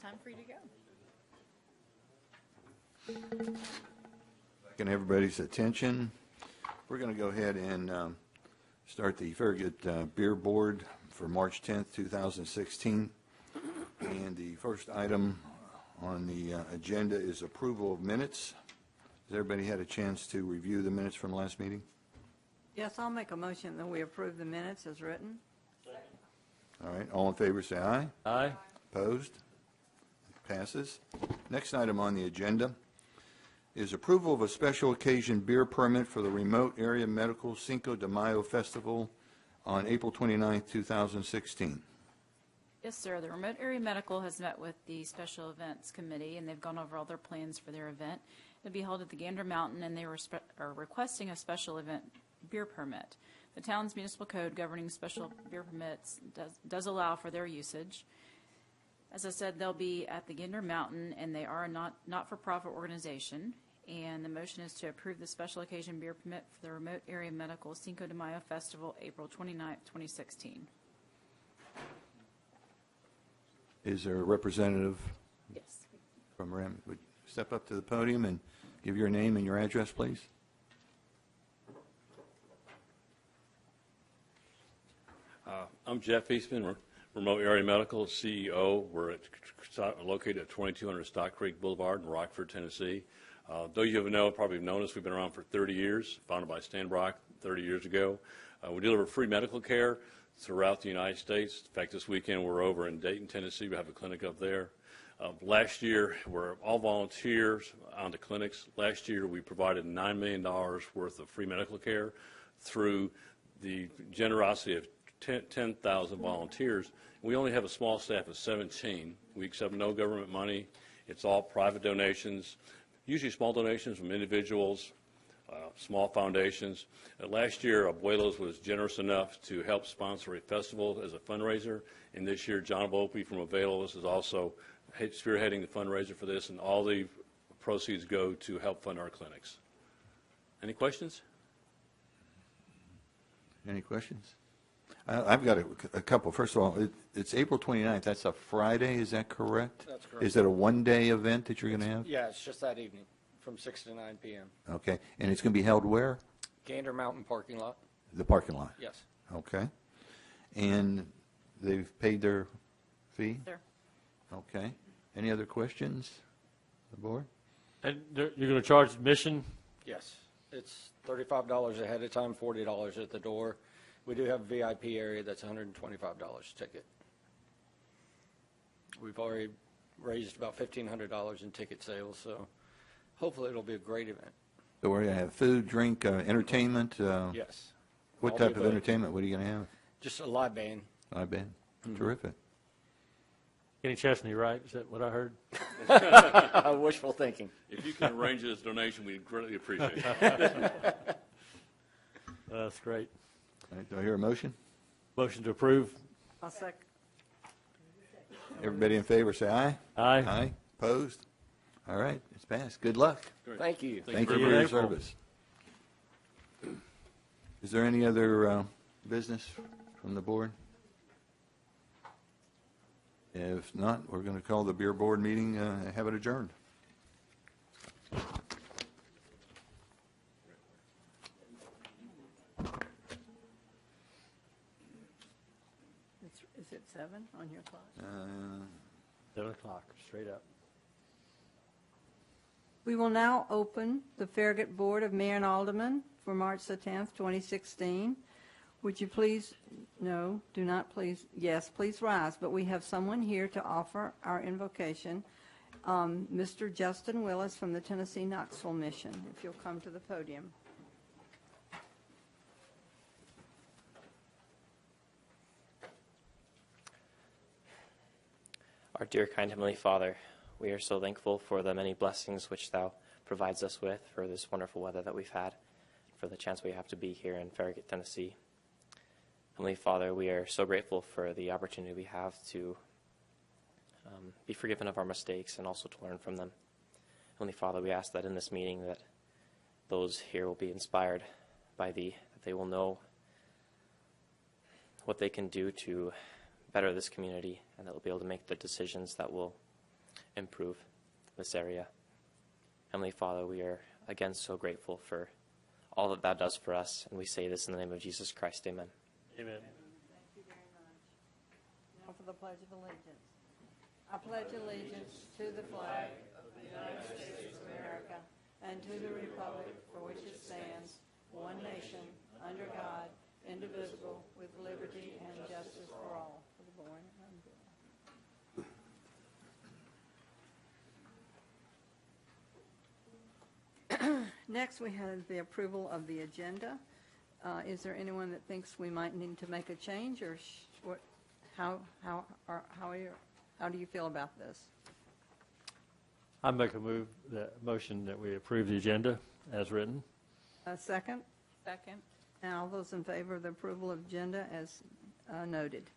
time for you to go. Getting everybody's attention. We're going to go ahead and start the Farragut Beer Board for March 10th, 2016. And the first item on the agenda is approval of minutes. Has everybody had a chance to review the minutes from last meeting? Yes, I'll make a motion that we approve the minutes as written. All right, all in favor say aye. Aye. Opposed? Passes. Next item on the agenda is approval of a special occasion beer permit for the Remote Area Medical Cinco de Mayo Festival on April 29, 2016. Yes, sir. The Remote Area Medical has met with the Special Events Committee, and they've gone over all their plans for their event. It'll be held at the Gander Mountain, and they are requesting a special event beer permit. The town's municipal code governing special beer permits does allow for their usage. As I said, they'll be at the Gander Mountain, and they are a not-for-profit organization. And the motion is to approve the special occasion beer permit for the Remote Area Medical Cinco de Mayo Festival, April 29, 2016. Is there a representative Yes. from RAM? Would you step up to the podium and give your name and your address, please? I'm Jeff Eastman, Remote Area Medical CEO. We're located at 2200 Stock Creek Boulevard in Rockford, Tennessee. Those of you who probably have known us, we've been around for 30 years, founded by Stan Brock 30 years ago. We deliver free medical care throughout the United States. In fact, this weekend we're over in Dayton, Tennessee. We have a clinic up there. Last year, we're all volunteers on the clinics. Last year, we provided $9 million worth of free medical care through the generosity of 10,000 volunteers. We only have a small staff of 17. We accept no government money. It's all private donations, usually small donations from individuals, small foundations. Last year, Abuelos was generous enough to help sponsor a festival as a fundraiser. And this year, John Volpe from Abuelos is also spearheading the fundraiser for this, and all the proceeds go to help fund our clinics. Any questions? Any questions? I've got a couple. First of all, it's April 29th. That's a Friday, is that correct? That's correct. Is it a one-day event that you're going to have? Yeah, it's just that evening from 6 to 9 p.m. Okay. And it's going to be held where? Gander Mountain parking lot. The parking lot? Yes. Okay. And they've paid their fee? Sir. Okay. Any other questions, the board? And you're going to charge admission? Yes. It's $35 ahead of time, $40 at the door. We do have a VIP area that's $125 ticket. We've already raised about $1,500 in ticket sales, so hopefully it'll be a great event. So we're going to have food, drink, entertainment? Yes. What All type the of above. entertainment? What are you going to have? Just a live band. Live band? Terrific. Kenny Chesney, right? Is that what I heard? Wishful thinking. If you can arrange this donation, we'd greatly appreciate it. That's great. All right, do I hear a motion? Motion to approve. I'll second. Everybody in favor, say aye. Aye. Aye. Opposed? All right, it's passed. Good luck. Thank you. Thank you you for very your much. service. Is there any other business from the board? If not, we're going to call the beer board meeting, have it adjourned. Is it 7 on your clock? 7 o'clock, straight up. We will now open the Farragut Board of Mayor and Aldermen for March the 10th, 2016. Would you please, no, do not please, yes, please rise. But we have someone here to offer our invocation, Mr. Justin Willis from the Tennessee Knoxville Mission, if you'll come to the podium. Our dear, kind Heavenly Father, we are so thankful for the many blessings which Thou provides us with, for this wonderful weather that we've had, for the chance we have to be here in Farragut, Tennessee. Heavenly Father, we are so grateful for the opportunity we have to be forgiven of our mistakes and also to learn from them. Heavenly Father, we ask that in this meeting that those here will be inspired by Thee, that they will know what they can do to better this community, and that they'll be able to make the decisions that will improve this area. Heavenly Father, we are again so grateful for all that thou does for us, and we say this in the name of Jesus Christ. Amen. Amen. Thank you very much. Now for the Pledge of Allegiance. I pledge allegiance to the flag of the United States of America and to the republic for which it stands, one nation, under God, indivisible, with liberty and justice for all. For the born and unborn. Next, we have the approval of the agenda. Is there anyone that thinks we might need to make a change, or what? How do you feel about this? I make a motion that we approve the agenda as written. A second? Second. Now, all those in favor of the approval of agenda as noted?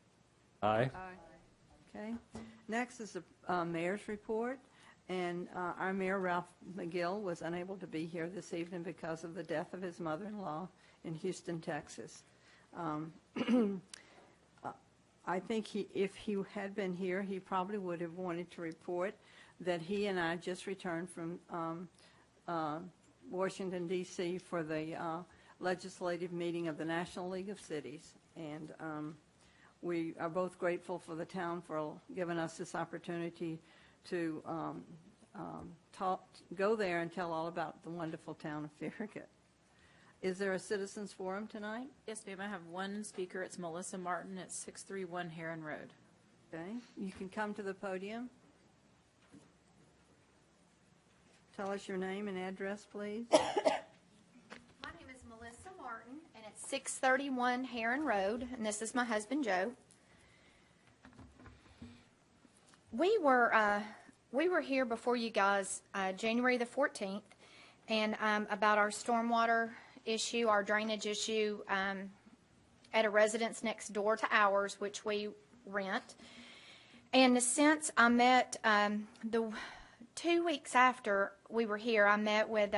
Aye. Okay. Next is the mayor's report, and our mayor, Ralph McGill, was unable to be here this evening because of the death of his mother-in-law in Houston, Texas. I think if he had been here, he probably would have wanted to report that he and I just returned from Washington, D.C. for the legislative meeting of the National League of Cities. And we are both grateful for the town for giving us this opportunity to go there and tell all about the wonderful town of Farragut. Is there a citizens forum tonight? Yes, ma'am. I have one speaker. It's Melissa Martin at 631 Heron Road. Okay. You can come to the podium. Tell us your name and address, please. My name is Melissa Martin, and it's 631 Heron Road, and this is my husband, Joe. We were here before you guys January the 14th, and about our stormwater issue, our drainage issue at a residence next door to ours, which we rent. And since I met the 2 weeks after we were here, I met with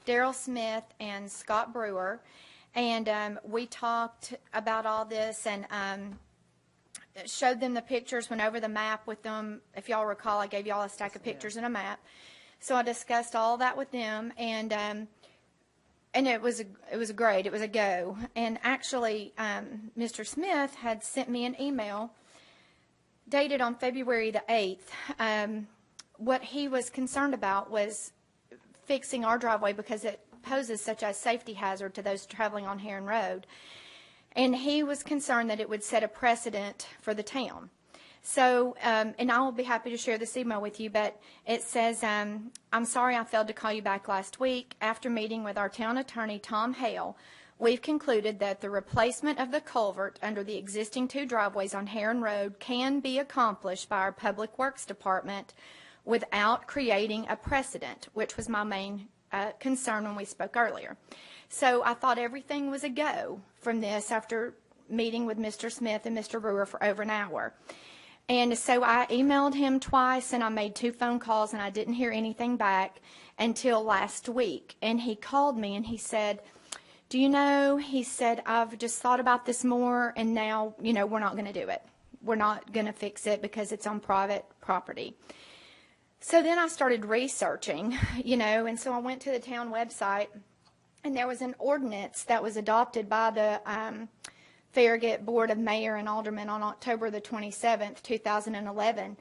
Daryl Smith and Scott Brewer, and we talked about all this and showed them the pictures, went over the map with them. If y'all recall, I gave y'all a stack of pictures and a map. So I discussed all that with them, and it was great. It was a go. And actually, Mr. Smith had sent me an email dated on February the 8th. What he was concerned about was fixing our driveway because it poses such a safety hazard to those traveling on Heron Road. And he was concerned that it would set a precedent for the town. So, and I will be happy to share this email with you, but it says, I'm sorry I failed to call you back last week. After meeting with our town attorney, Tom Hale, we've concluded that the replacement of the culvert under the existing 2 driveways on Heron Road can be accomplished by our Public Works Department without creating a precedent, which was my main concern when we spoke earlier. So I thought everything was a go from this after meeting with Mr. Smith and Mr. Brewer for over an hour. And so I emailed him twice, and I made 2 phone calls, and I didn't hear anything back until last week. And he called me, and he said, do you know, he said, I've just thought about this more, and now, we're not going to do it. We're not going to fix it because it's on private property. So then I started researching, and so I went to the town website, and there was an ordinance that was adopted by the Farragut Board of Mayor and Aldermen on October the 27th, 2011.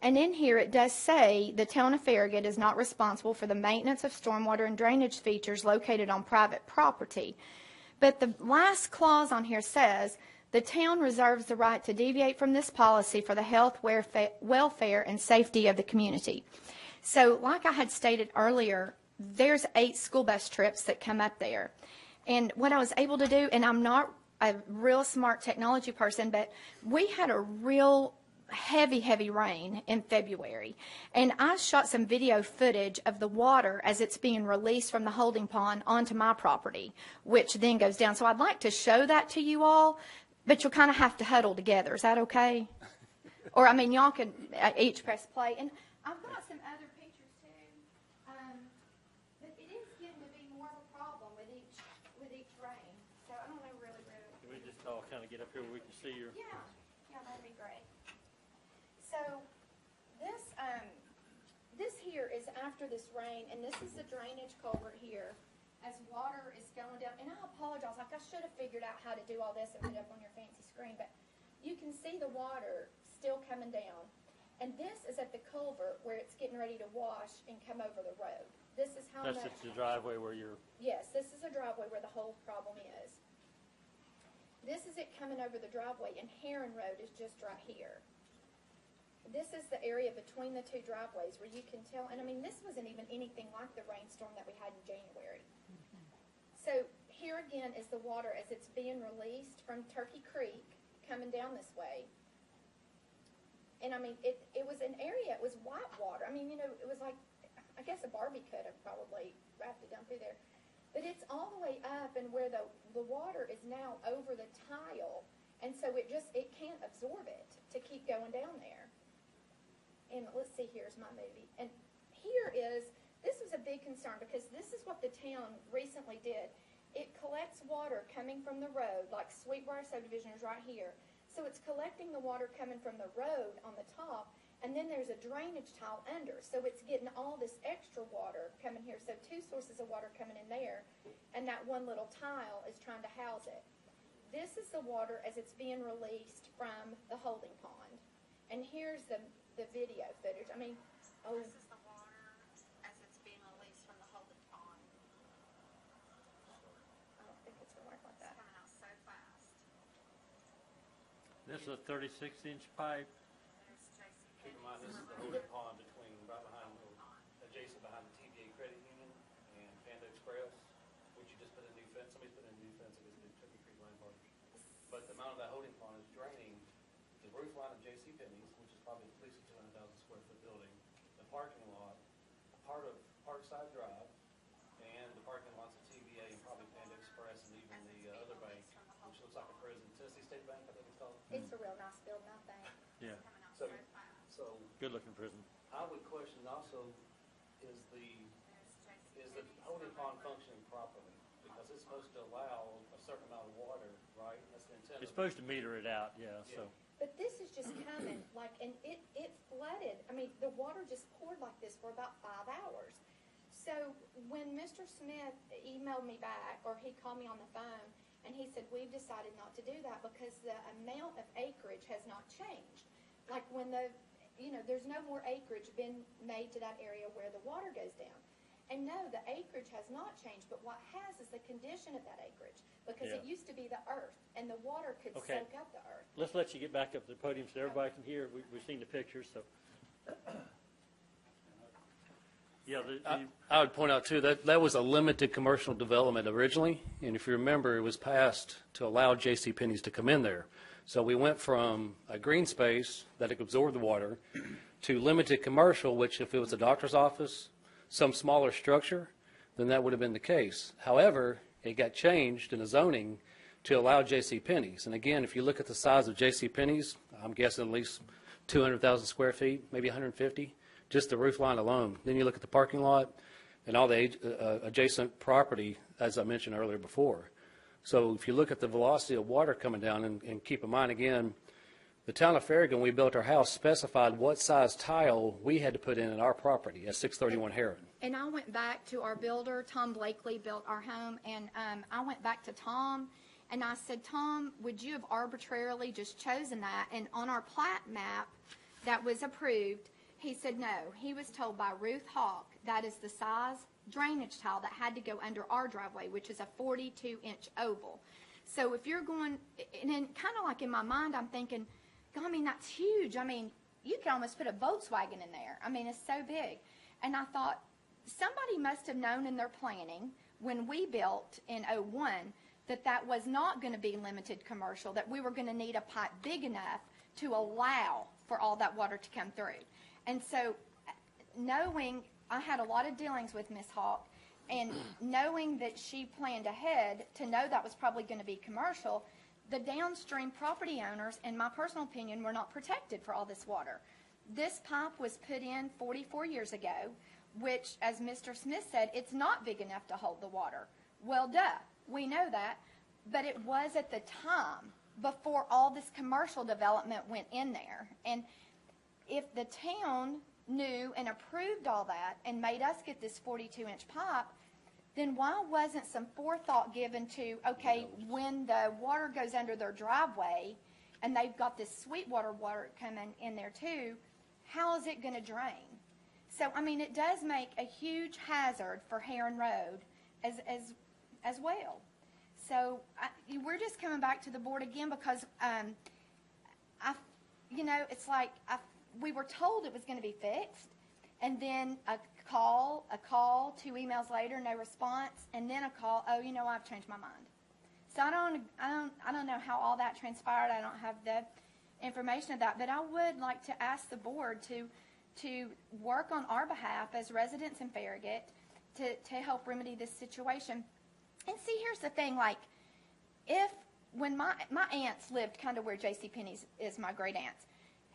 And in here it does say the town of Farragut is not responsible for the maintenance of stormwater and drainage features located on private property. But the last clause on here says the town reserves the right to deviate from this policy for the health, welfare, and safety of the community. So like I had stated earlier, there's 8 school bus trips that come up there. And what I was able to do, and I'm not a real smart technology person, but we had a real heavy rain in February. And I shot some video footage of the water as it's being released from the holding pond onto my property, which then goes down. So I'd like to show that to you all, but you'll kind of have to huddle together. Is that okay? Or, y'all can each press play. And I've got some other pictures, too. But it is getting to be more of a problem with each rain. So I don't know really. Can we just all kind of get up here where we can see your... Yeah, that'd be great. So this after this rain, and this is the drainage culvert here, as water is going down, and I apologize, like I should have figured out how to do all this and put it up on your fancy screen, but you can see the water still coming down. And this is at the culvert where it's getting ready to wash and come over the road. This is how That's much. just the driveway where you're, Yes, this is a driveway where the whole problem is. This is it coming over the driveway, and Heron Road is just right here. This is the area between the two driveways where you can tell, and I mean, this wasn't even anything like the rainstorm that we had in January. So here again is the water as it's being released from Turkey Creek coming down this way. And I mean, it was an area, it was white water. I mean, you know, it was like, I guess a Barbie could have probably wrapped it down through there. But it's all the way up and where the water is now over the tile. And so it can't absorb it to keep going down there. And let's see, here's my movie. And this was a big concern because this is what the town recently did. It collects water coming from the road, like Sweetbriar subdivision is right here. So it's collecting the water coming from the road on the top, and then there's a drainage tile under. So it's getting all this extra water coming here. So two sources of water coming in there, and that one little tile is trying to house it. This is the water as it's being released from the holding pond. And here's the video footage. I mean, oh. This is the water as it's being released from the holding pond. I don't think it's going to work like that. It's coming out so fast. this is a 36-inch pipe. There's JC Keep in mind, this is the holding pond between, right behind, adjacent behind the TVA Credit Union and Panda Express, which you just put a new fence, somebody's put in a new fence against the Turkey Creek Land Partners. But the amount of that holding pond is draining the roof line of J.C. Penney's, which is probably at least a 200,000 square foot building, the parking lot, part of Parkside Drive, and the parking lots of TVA and probably Panda Express and even the other bank, which looks like a prison, Tennessee State Bank, I think it's called. It's a real nice building, I think. Yeah, coming out So, so fast. so good-looking prison. I would question also, is the holding pond functioning properly? Because it's supposed to allow a certain amount of water, right? That's the intent. It's supposed to meter it out, yeah, so. But this is just coming, like, and it flooded. I mean, the water just poured like this for about 5 hours. So when Mr. Smith emailed me back, or he called me on the phone, and he said, we've decided not to do that because the amount of acreage has not changed. Like when there's no more acreage been made to that area where the water goes down. And no, the acreage has not changed, but what has is the condition of that acreage. Because it Yeah. used to be the earth, and the water could Okay. soak up the earth. Let's let you get back up to the podium so everybody can hear. We've seen the pictures, so. Yeah, I would point out, too, that was a limited commercial development originally, and if you remember, it was passed to allow J.C. Penney's to come in there. So we went from a green space that could absorb the water to limited commercial, which if it was a doctor's office, some smaller structure, then that would have been the case. However, it got changed in the zoning to allow J.C. Penney's. And again, if you look at the size of J.C. Penney's, I'm guessing at least 200,000 square feet, maybe 150. Just the roof line alone. Then you look at the parking lot and all the adjacent property, as I mentioned earlier before. So if you look at the velocity of water coming down, and keep in mind, again, the town of Farragut, when we built our house, specified what size tile we had to put in our property at 631 Heron. And I went back to our builder, Tom Blakely built our home, and I went back to Tom, and I said, Tom, would you have arbitrarily just chosen that? And on our plat map that was approved, he said no. He was told by Ruth Hawk that is the size drainage tile that had to go under our driveway, which is a 42-inch oval. So if you're going, and then kind of like in my mind, I'm thinking, God, I mean, that's huge. I mean, you could almost put a Volkswagen in there. I mean, it's so big. And I thought, somebody must have known in their planning when we built in '01 that was not going to be limited commercial, that we were going to need a pipe big enough to allow for all that water to come through. And so knowing, I had a lot of dealings with Ms. Hawk, and knowing that she planned ahead to know that was probably going to be commercial, the downstream property owners, in my personal opinion, were not protected for all this water. This pipe was put in 44 years ago, which, as Mr. Smith said, it's not big enough to hold the water. Well, duh, we know that, but it was at the time before all this commercial development went in there. And if the town knew and approved all that and made us get this 42-inch pipe, then why wasn't some forethought given to, okay, when the water goes under their driveway and they've got this Sweetwater water coming in there too, how is it going to drain? So, I mean, it does make a huge hazard for Heron Road as well. So we're just coming back to the board again because, it's like we were told it was going to be fixed, and then a call, 2 emails later, no response, and then a call, oh, I've changed my mind. So I don't know how all that transpired. I don't have the information of that, but I would like to ask the board to work on our behalf as residents in Farragut to help remedy this situation. And see, here's the thing, like, when my aunts lived kind of where JCPenney's is, my great aunts,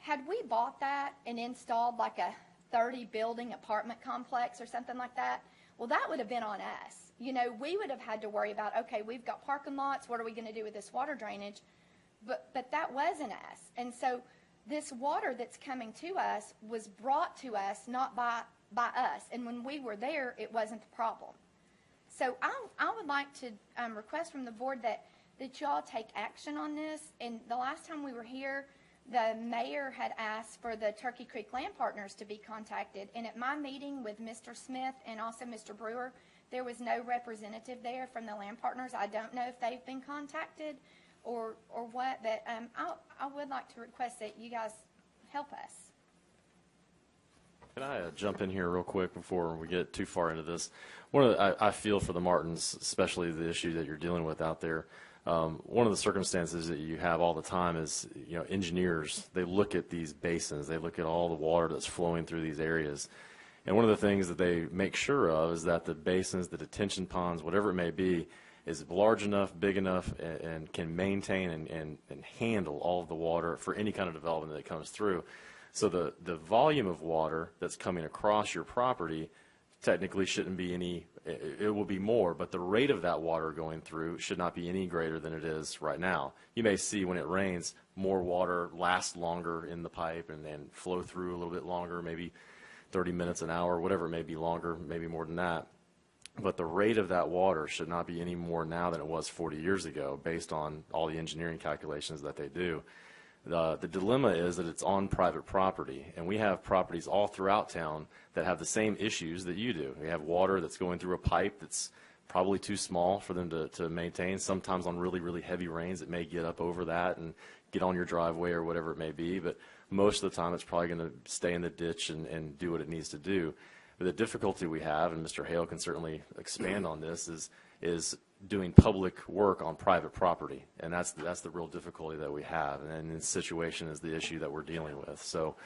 had we bought that and installed like a 30-building apartment complex or something like that, well, that would have been on us. We would have had to worry about, okay, we've got parking lots, what are we going to do with this water drainage? But that wasn't us. And so this water that's coming to us was brought to us not by us. And when we were there, it wasn't the problem. So I would like to request from the board that y'all take action on this. And the last time we were here, the mayor had asked for the Turkey Creek Land Partners to be contacted. And at my meeting with Mr. Smith and also Mr. Brewer, there was no representative there from the Land Partners. I don't know if they've been contacted or what, but I would like to request that you guys help us. Can I jump in here real quick before we get too far into this? I feel for the Martins, especially the issue that you're dealing with out there. One of the circumstances that you have all the time is, engineers, they look at these basins, they look at all the water that's flowing through these areas. And one of the things that they make sure of is that the basins, the detention ponds, whatever it may be, is large enough, big enough, and can maintain and handle all of the water for any kind of development that comes through. So the volume of water that's coming across your property technically shouldn't be any, it will be more, but the rate of that water going through should not be any greater than it is right now. You may see when it rains, more water lasts longer in the pipe and then flow through a little bit longer, maybe 30 minutes an hour, whatever it may be longer, maybe more than that. But the rate of that water should not be any more now than it was 40 years ago based on all the engineering calculations that they do. The dilemma is that it's on private property, and we have properties all throughout town that have the same issues that you do. We have water that's going through a pipe that's probably too small for them to maintain. Sometimes on really, really heavy rains, it may get up over that and get on your driveway or whatever it may be, but most of the time it's probably going to stay in the ditch and do what it needs to do. But the difficulty we have, and Mr. Hale can certainly expand on this, is doing public work on private property, and that's the real difficulty that we have, and this situation is the issue that we're dealing with. So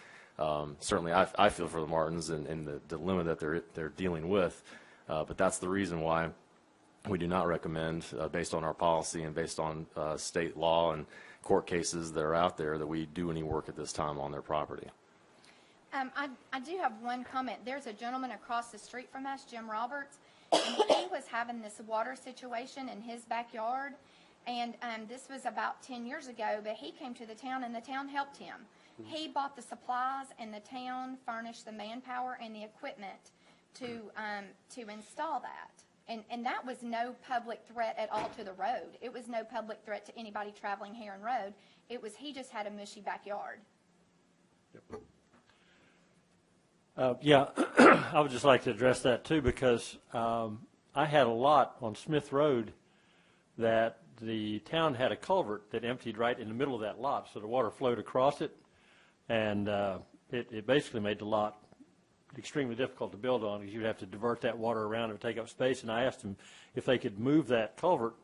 certainly I feel for the Martins and the dilemma that they're dealing with, but that's the reason why we do not recommend, based on our policy and based on state law and court cases that are out there, that we do any work at this time on their property. I do have one comment. There's a gentleman across the street from us, Jim Roberts, and he was having this water situation in his backyard, and this was about 10 years ago, but he came to the town, and the town helped him. He bought the supplies, and the town furnished the manpower and the equipment to install that. And that was no public threat at all to the road. It was no public threat to anybody traveling Heron Road. He just had a mushy backyard. Yep. Yeah, I would just like to address that too, because I had a lot on Smith Road that the town had a culvert that emptied right in the middle of that lot, so the water flowed across it, and it basically made the lot extremely difficult to build on because you'd have to divert that water around and take up space. And I asked them if they could move that culvert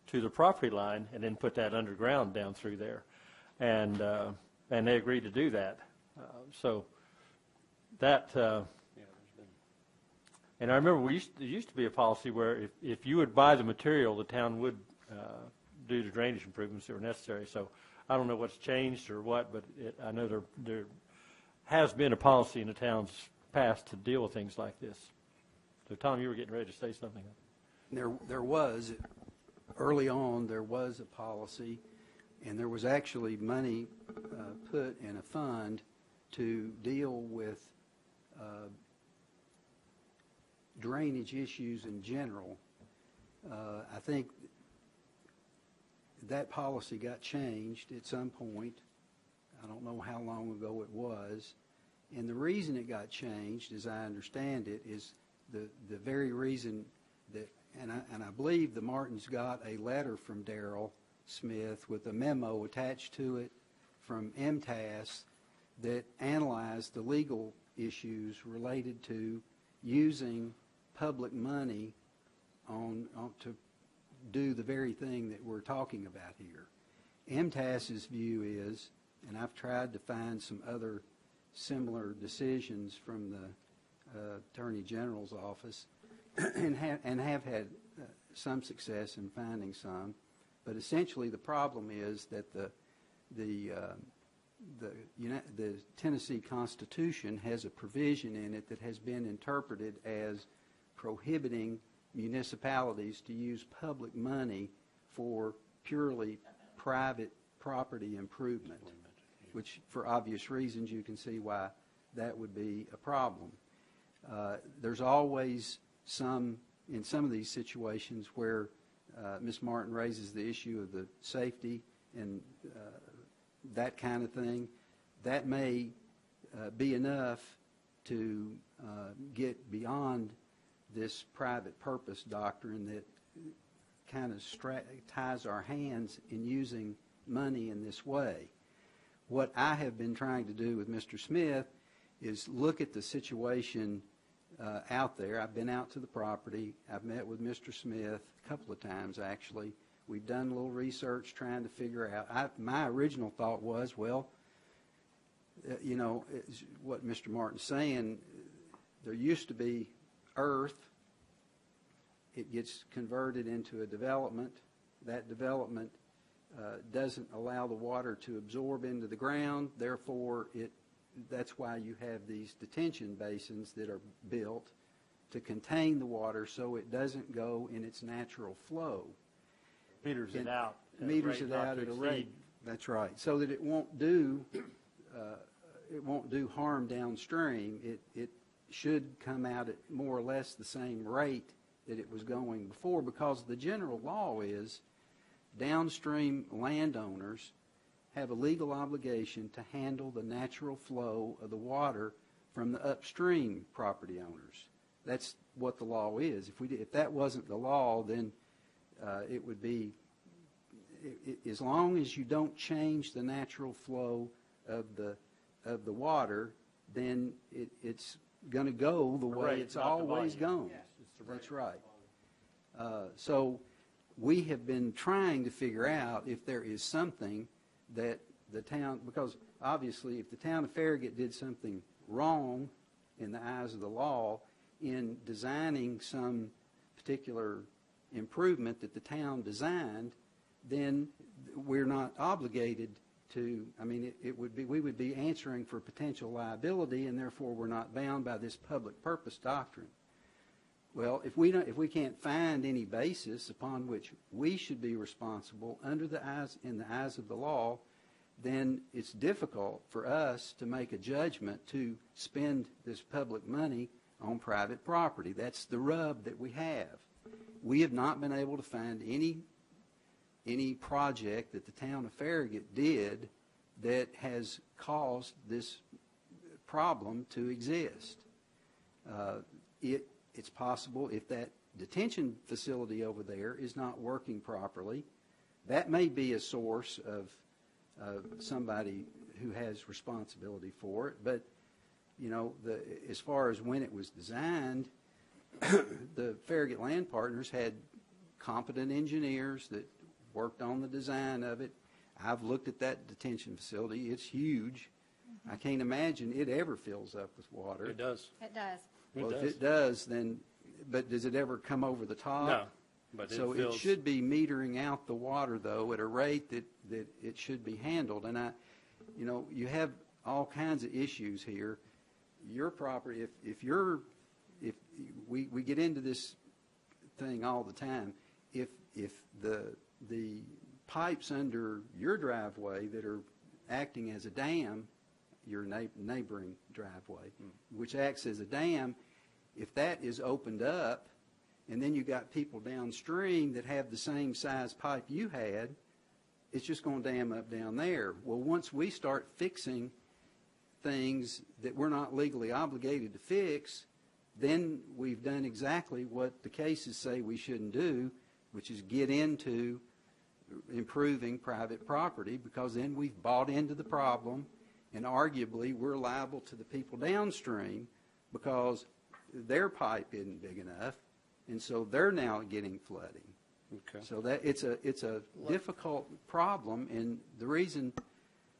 to the property line and then put that underground down through there, and they agreed to do that. And I remember there used to be a policy where if you would buy the material, the town would do the drainage improvements that were necessary. So I don't know what's changed or what, but I know there has been a policy in the town's past to deal with things like this. So Tom, you were getting ready to say something. There was, early on, there was a policy, and there was actually money put in a fund to deal with drainage issues in general. I think that policy got changed at some point. I don't know how long ago it was. And the reason it got changed, as I understand it, is the very reason that, and I believe the Martins got a letter from Darrell Smith with a memo attached to it from MTAS that analyzed the legal issues related to using public money to do the very thing that we're talking about here. MTAS's view is, and I've tried to find some other similar decisions from the Attorney General's office and have had some success in finding some, but essentially the problem is that the Tennessee Constitution has a provision in it that has been interpreted as prohibiting municipalities to use public money for purely private property improvement, which for obvious reasons you can see why that would be a problem. There's always in some of these situations where Ms. Martin raises the issue of the safety and that kind of thing. That may be enough to get beyond this private purpose doctrine that kind of ties our hands in using money in this way. What I have been trying to do with Mr. Smith is look at the situation out there. I've been out to the property. I've met with Mr. Smith a couple of times, actually. We've done a little research trying to figure out. My original thought was, well, you know, what Mr. Martin's saying, there used to be earth. It gets converted into a development. That development doesn't allow the water to absorb into the ground. Therefore, that's why you have these detention basins that are built to contain the water so it doesn't go in its natural flow. Meters it out. Meters it out at a rate. That's right. So that it won't do harm downstream. It should come out at more or less the same rate that it was going before, because the general law is downstream landowners have a legal obligation to handle the natural flow of the water from the upstream property owners. That's what the law is. If that wasn't the law, then it would be, as long as you don't change the natural flow of the water, then it's going to go the way it's always gone. That's right. So we have been trying to figure out if there is something that the town, because obviously if the town of Farragut did something wrong in the eyes of the law in designing some particular improvement that the town designed, then we're not obligated to, I mean, we would be answering for potential liability, and therefore we're not bound by this public purpose doctrine. Well, if we can't find any basis upon which we should be responsible in the eyes of the law, then it's difficult for us to make a judgment to spend this public money on private property. That's the rub that we have. We have not been able to find any project that the town of Farragut did that has caused this problem to exist. It's possible if that detention facility over there is not working properly, that may be a source of somebody who has responsibility for it. But, you know, as far as when it was designed, the Farragut Land Partners had competent engineers that worked on the design of it. I've looked at that detention facility. It's huge. I can't imagine it ever fills up with water. It does. It does. Well, if it does, then, but does it ever come over the top? No. But So it should be metering out the water, though, at a rate that it should be handled. And you know, you have all kinds of issues here. Your property, if we get into this thing all the time, if the pipes under your driveway that are acting as a dam your neighboring driveway, which acts as a dam. If that is opened up, and then you got people downstream that have the same size pipe you had, it's just going to dam up down there. Well, once we start fixing things that we're not legally obligated to fix, then we've done exactly what the cases say we shouldn't do, which is get into improving private property, because then we've bought into the problem, and arguably we're liable to the people downstream because their pipe isn't big enough, and so they're now getting flooding. Okay. So that it's a difficult problem, and the reason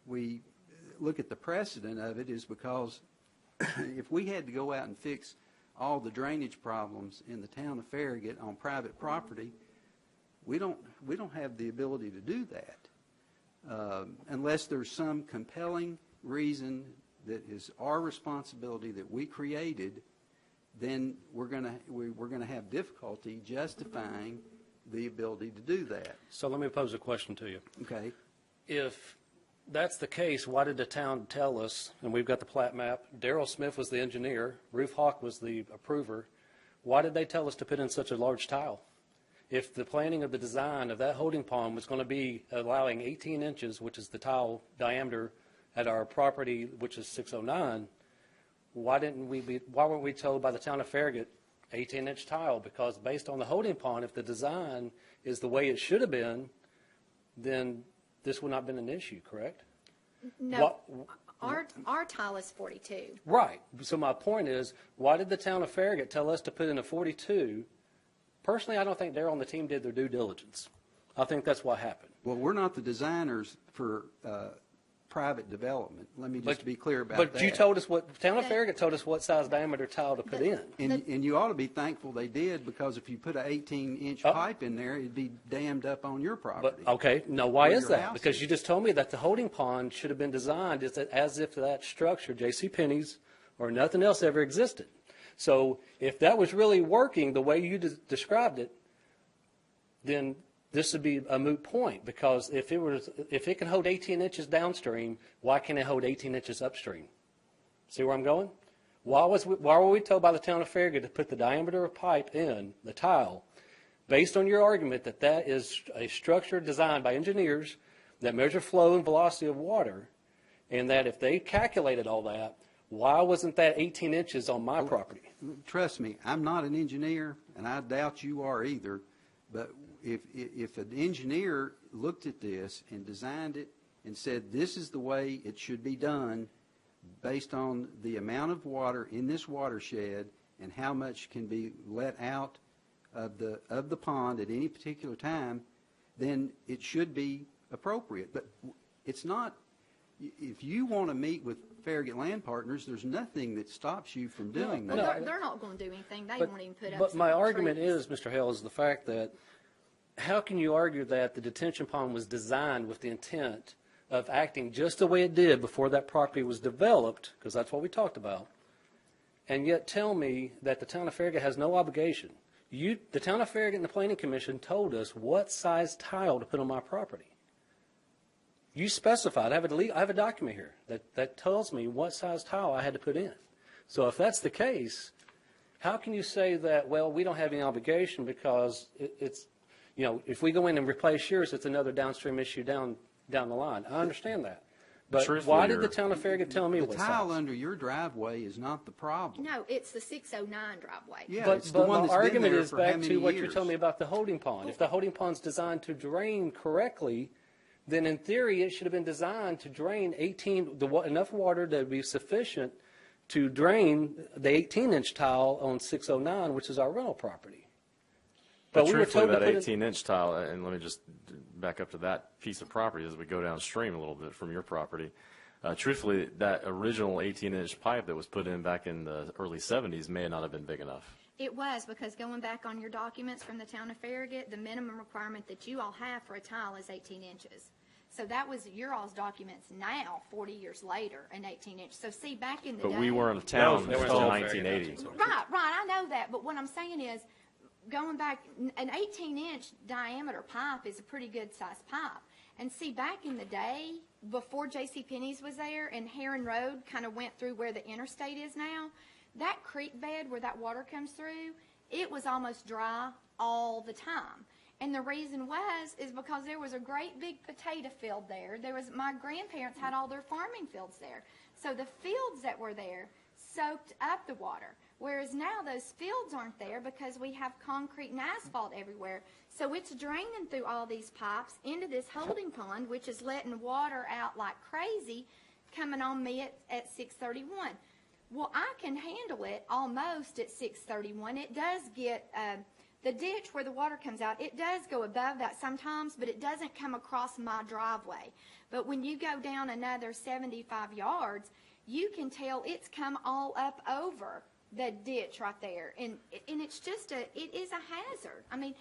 we look at the precedent of it is because if we had to go out and fix all the drainage problems in the town of Farragut on private property, we don't have the ability to do that unless there's some compelling reason that is our responsibility that we created. Then we're going to have difficulty justifying the ability to do that. So let me pose a question to you. Okay. If that's the case, why did the town tell us, and we've got the plat map, Darrell Smith was the engineer, Ruth Hawk was the approver, why did they tell us to put in such a large tile? If the planning of the design of that holding pond was going to be allowing 18 inches, which is the tile diameter at our property, which is 609, why weren't we told by the town of Farragut 18-inch tile? Because based on the holding pond, if the design is the way it should have been, then this would not have been an issue, correct? No, our tile is 42. Right. So my point is, why did the town of Farragut tell us to put in a 42? Personally, I don't think Darrell and the team did their due diligence. I think that's what happened. Well, we're not the designers for private development. Let me just be clear about that. But you told us the town of Farragut told us what size diameter tile to put in. And you ought to be thankful they did, because if you put an 18-inch pipe in there, it'd be dammed up on your property. But, okay, now why is your that? house Because is. you just told me that the holding pond should have been designed as if that structure, JCPenney's or nothing else, ever existed. So if that was really working the way you described it, then this would be a moot point, because if it can hold 18 inches downstream, why can't it hold 18 inches upstream? See where I'm going? Why were we told by the town of Farragut to put the diameter of pipe in the tile, based on your argument that that is a structure designed by engineers that measure flow and velocity of water, and that if they calculated all that, why wasn't that 18 inches on my property? Trust me, I'm not an engineer, and I doubt you are either, but if an engineer looked at this and designed it and said this is the way it should be done based on the amount of water in this watershed and how much can be let out of the pond at any particular time, then it should be appropriate. But it's not. If you want to meet with Farragut Land Partners, there's nothing that stops you from doing that. Well, they're not going to do anything. They won't even put up. But my some argument trees. is, Mr. Hale, is the fact that how can you argue that the detention pond was designed with the intent of acting just the way it did before that property was developed, because that's what we talked about, and yet tell me that the town of Farragut has no obligation? The town of Farragut and the Planning Commission told us what size tile to put on my property. You specified. I have a document here that tells me what size tile I had to put in. So if that's the case, how can you say that, well, we don't have any obligation because it's, if we go in and replace yours, it's another downstream issue down the line. I understand that. But why did the town of Farragut tell me what size? The tile under your driveway is not the problem. No, it's the 609 driveway. Yeah, it's the but one my that's been argument there is for back how many to what you years? told me about the holding pond. If the holding pond's designed to drain correctly, then in theory it should have been designed to drain enough water that would be sufficient to drain the 18-inch tile on 609, which is our rental property. But we were truthfully, told to that put 18-inch tile, and let me just back up to that piece of property as we go downstream a little bit from your property. Truthfully, that original 18-inch pipe that was put in back in the early 70s may not have been big enough. It was, because going back on your documents from the town of Farragut, the minimum requirement that you all have for a tile is 18 inches. So that was your all's documents now, 40 years later, an 18-inch. So see, back in the day. But we weren't a town They were until still 1980. Right, I know that. But what I'm saying is, going back, an 18-inch diameter pipe is a pretty good sized pipe. And see, back in the day, before JCPenney's was there and Heron Road kind of went through where the interstate is now, that creek bed where that water comes through, it was almost dry all the time. And the reason is because there was a great big potato field there. My grandparents had all their farming fields there. So the fields that were there soaked up the water. Whereas now those fields aren't there because we have concrete and asphalt everywhere. So it's draining through all these pipes into this holding pond, which is letting water out like crazy, coming on me at 631. Well, I can handle it almost at 631. It does get, the ditch where the water comes out, it does go above that sometimes, but it doesn't come across my driveway. But when you go down another 75 yards, you can tell it's come all up over the ditch right there. And it's just it is a hazard. I mean,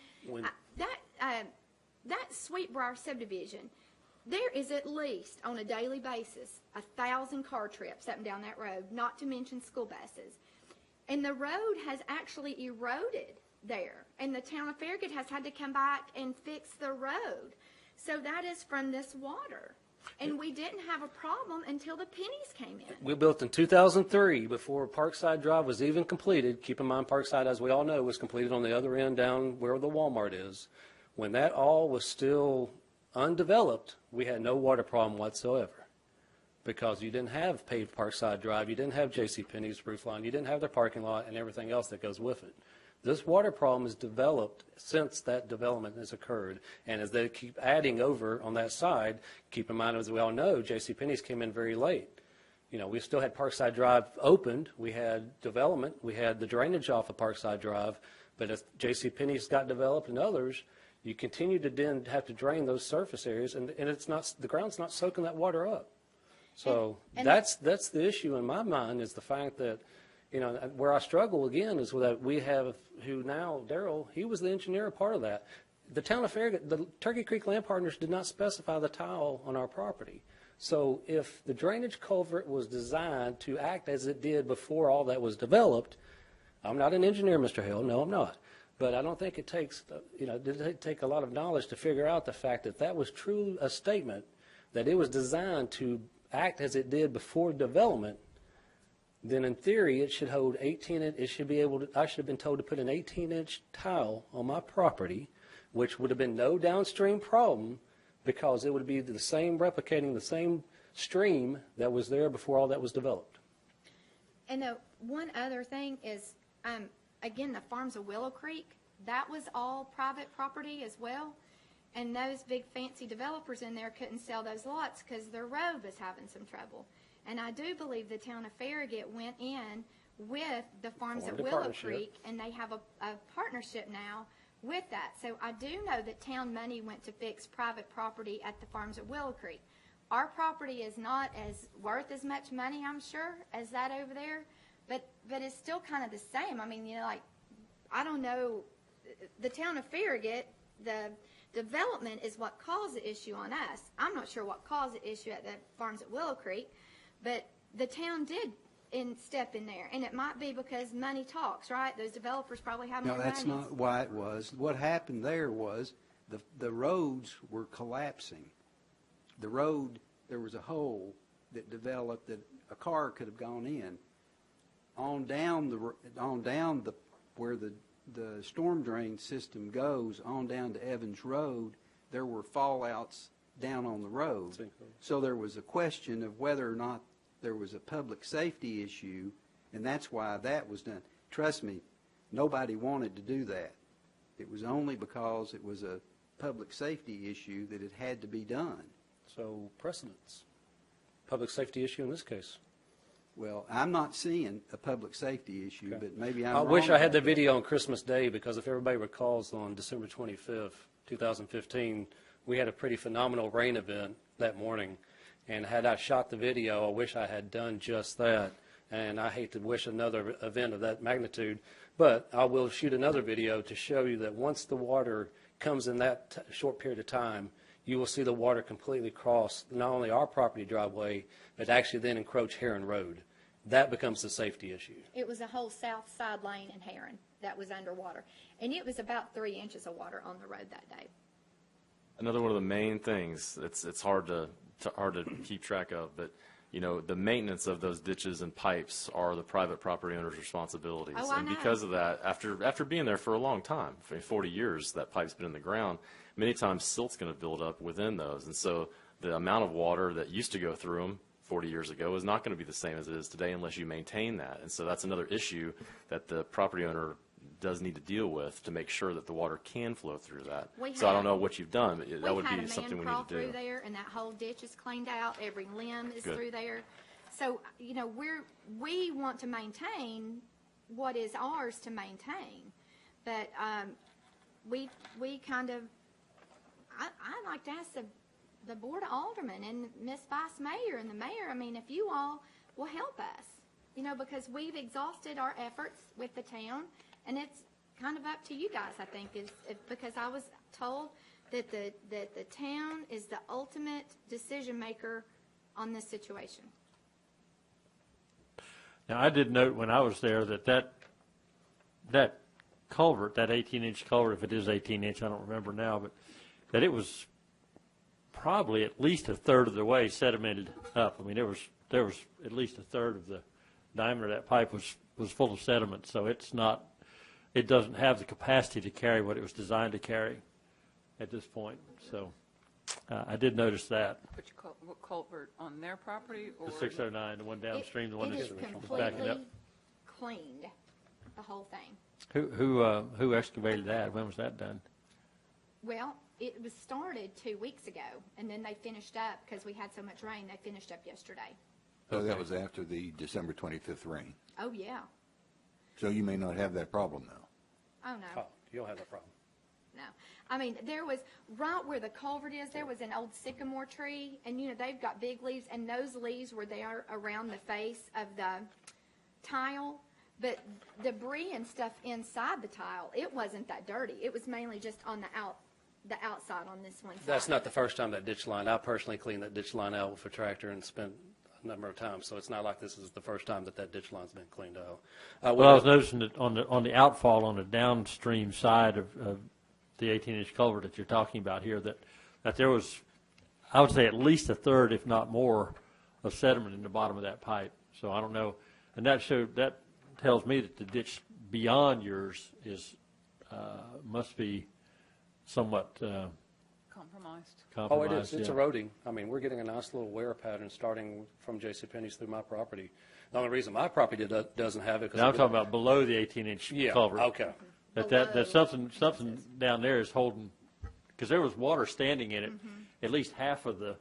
that Sweetbriar subdivision, there is at least on a daily basis 1,000 car trips up and down that road, not to mention school buses. And the road has actually eroded there. And the town of Farragut has had to come back and fix the road. So that is from this water. And we didn't have a problem until the pennies came in. We built in 2003 before Parkside Drive was even completed. Keep in mind, Parkside, as we all know, was completed on the other end down where the Walmart is. When that all was still undeveloped, we had no water problem whatsoever because you didn't have paved Parkside Drive, you didn't have JCPenney's roof line, you didn't have their parking lot and everything else that goes with it. This water problem has developed since that development has occurred. And as they keep adding over on that side, keep in mind, as we all know, JCPenney's came in very late. You know, we still had Parkside Drive opened. We had development. We had the drainage off of Parkside Drive. But as JCPenney's got developed and others, you continue to then have to drain those surface areas, and it's not, the ground's not soaking that water up. So that's the issue in my mind, is the fact that, you know, where I struggle again is with that we have, who now, Darrell, he was the engineer, a part of that. The town of Farragut, the Turkey Creek Land Partners did not specify the tile on our property. So if the drainage culvert was designed to act as it did before all that was developed, I'm not an engineer, Mr. Hill, no, I'm not. But I don't think it takes, you know, it take a lot of knowledge to figure out the fact that that was true a statement, that it was designed to act as it did before development. Then in theory, it should hold 18-inch, it should be able to, I should have been told to put an 18-inch tile on my property, which would have been no downstream problem because it would be the same, replicating the same stream that was there before all that was developed. And one other thing is, again, the farms of Willow Creek, that was all private property as well. And those big fancy developers in there couldn't sell those lots because their road was having some trouble. And I do believe the town of Farragut went in with the farms at Willow Creek, and they have a partnership now with that. So I do know that town money went to fix private property at the farms at Willow Creek. Our property is not as worth as much money, I'm sure, as that over there, but it's still kind of the same. I mean, you know, like, I don't know, the town of Farragut, the development is what caused the issue on us. I'm not sure what caused the issue at the farms at Willow Creek, but the town did step in there, and it might be because money talks, right? Those developers probably have more money. No, that's not why it was. What happened there was the roads were collapsing. The road, there was a hole that developed that a car could have gone in. On down where the storm drain system goes, on down to Evans Road, there were fallouts down on the road. So there was a question of whether or not there was a public safety issue, and that's why that was done. Trust me, nobody wanted to do that. It was only because it was a public safety issue that it had to be done. So precedence, public safety issue in this case. Well, I'm not seeing a public safety issue, but maybe I'm wrong. I wish I had the video on Christmas Day, because if everybody recalls, on December 25th, 2015, we had a pretty phenomenal rain event that morning. And had I shot the video, I wish I had done just that. And I hate to wish another event of that magnitude, but I will shoot another video to show you that once the water comes in that short period of time, you will see the water completely cross not only our property driveway, but actually then encroach Heron Road. That becomes the safety issue. It was a whole south side lane in Heron that was underwater. And it was about 3 inches of water on the road that day. Another one of the main things, it's hard to keep track of, but the maintenance of those ditches and pipes are the private property owner's responsibilities. Oh, I and know. because of that, after being there for a long time, for 40 years, that pipe's been in the ground, many times silt's going to build up within those. And so the amount of water that used to go through them 40 years ago is not going to be the same as it is today unless you maintain that. And so that's another issue that the property owner does need to deal with to make sure that the water can flow through that. So I don't know what you've done, but that would be something we need to do. We've had a man crawl through there, and that whole ditch is cleaned out. Every limb is Good. through there. So, we want to maintain what is ours to maintain. But we kind of, I'd like to ask the Board of Aldermen and Miss Vice Mayor and the Mayor, if you all will help us, because we've exhausted our efforts with the town. And it's kind of up to you guys, I think, because I was told that the town is the ultimate decision maker on this situation. Now, I did note when I was there that culvert, that 18-inch culvert, if it is 18-inch, I don't remember now, but that it was probably at least a third of the way sedimented up. There was at least a third of the diameter of that pipe was full of sediment, so it doesn't have the capacity to carry what it was designed to carry at this point. So I did notice that. Which culvert, on their property? Or The 609, the one downstream, the one that's backing completely up. cleaned, the whole thing. Who excavated that? When was that done? Well, it was started 2 weeks ago, and then they finished up, because we had so much rain, they finished up yesterday. So that was after the December 25th rain. Oh, yeah. So you may not have that problem now. Oh, no. Oh, you don't have that problem. No. There was, right where the culvert is, there was an old sycamore tree, and, they've got big leaves, and those leaves were there around the face of the tile, but debris and stuff inside the tile, it wasn't that dirty. It was mainly just on the outside on this one side. That's not the first time that ditch line. I personally cleaned that ditch line out with a tractor and spent a number of times, so it's not like this is the first time that ditch line's been cleaned out. Well, I was noticing that on the outfall on the downstream side of the 18-inch culvert that you're talking about here, that there was, I would say, at least a third, if not more, of sediment in the bottom of that pipe. So I don't know, and that tells me that the ditch beyond yours must be somewhat compromised. Oh, it is. It's yeah. eroding. We're getting a nice little wear pattern starting from JCPenney's through my property. The only reason my property doesn't have it. Now I'm talking about below the 18-inch culvert. Okay. That something down there is holding, because there was water standing in it. At least half of the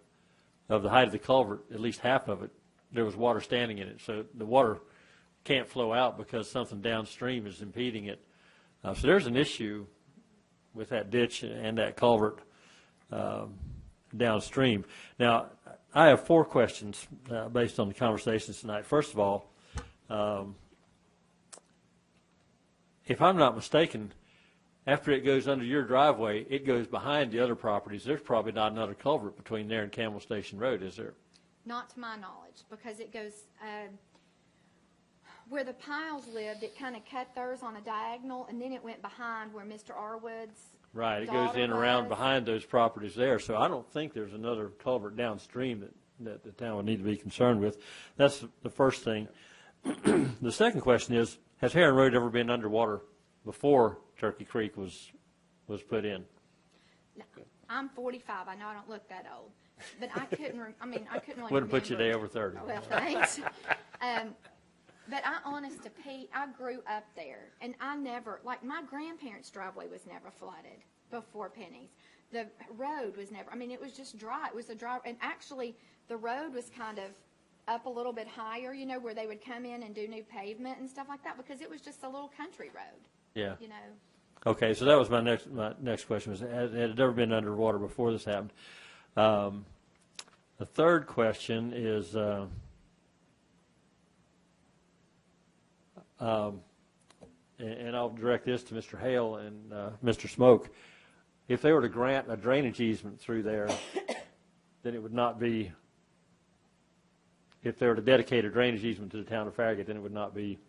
height of the culvert, at least half of it, there was water standing in it. So the water can't flow out because something downstream is impeding it. So there's an issue with that ditch and that culvert downstream. Now, I have 4 questions based on the conversations tonight. First of all, if I'm not mistaken, after it goes under your driveway, it goes behind the other properties. There's probably not another culvert between there and Camel Station Road, is there? Not to my knowledge, because it goes, where the Piles lived, it kind of cut theirs on a diagonal, and then it went behind where Mr. Arwood's Right, it goes in around behind those properties there, so I don't think there's another culvert downstream that the town would need to be concerned with. That's the first thing. The second question is, has Heron Road ever been underwater before Turkey Creek was put in? No, I'm 45. I know I don't look that old, but I couldn't really Wouldn't put you remember. day over 30. Well, thanks. But honest to Pete, I grew up there, and I never, my grandparents' driveway was never flooded before Penny's. The road was never, it was just dry. It was a dry, and actually, the road was kind of up a little bit higher, where they would come in and do new pavement and stuff like that, because it was just a little country road. Yeah. Okay, so that was my next question, was had it ever been underwater before this happened? The third question is, and I'll direct this to Mr. Hale and Mr. Smoke. If they were to grant a drainage easement through there, then it would not be, if they were to dedicate a drainage easement to the town of Farragut, then it would not be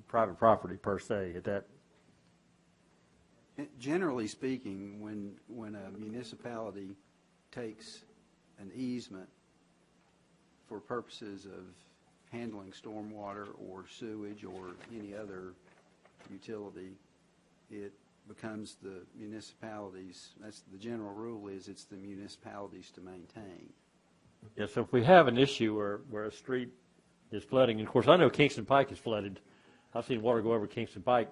private property per se. Generally speaking, when a municipality takes an easement for purposes of handling stormwater or sewage or any other utility, it becomes the municipalities, that's the general rule is it's the municipalities to maintain. Yeah, so if we have an issue where a street is flooding, and of course I know Kingston Pike is flooded. I've seen water go over Kingston Pike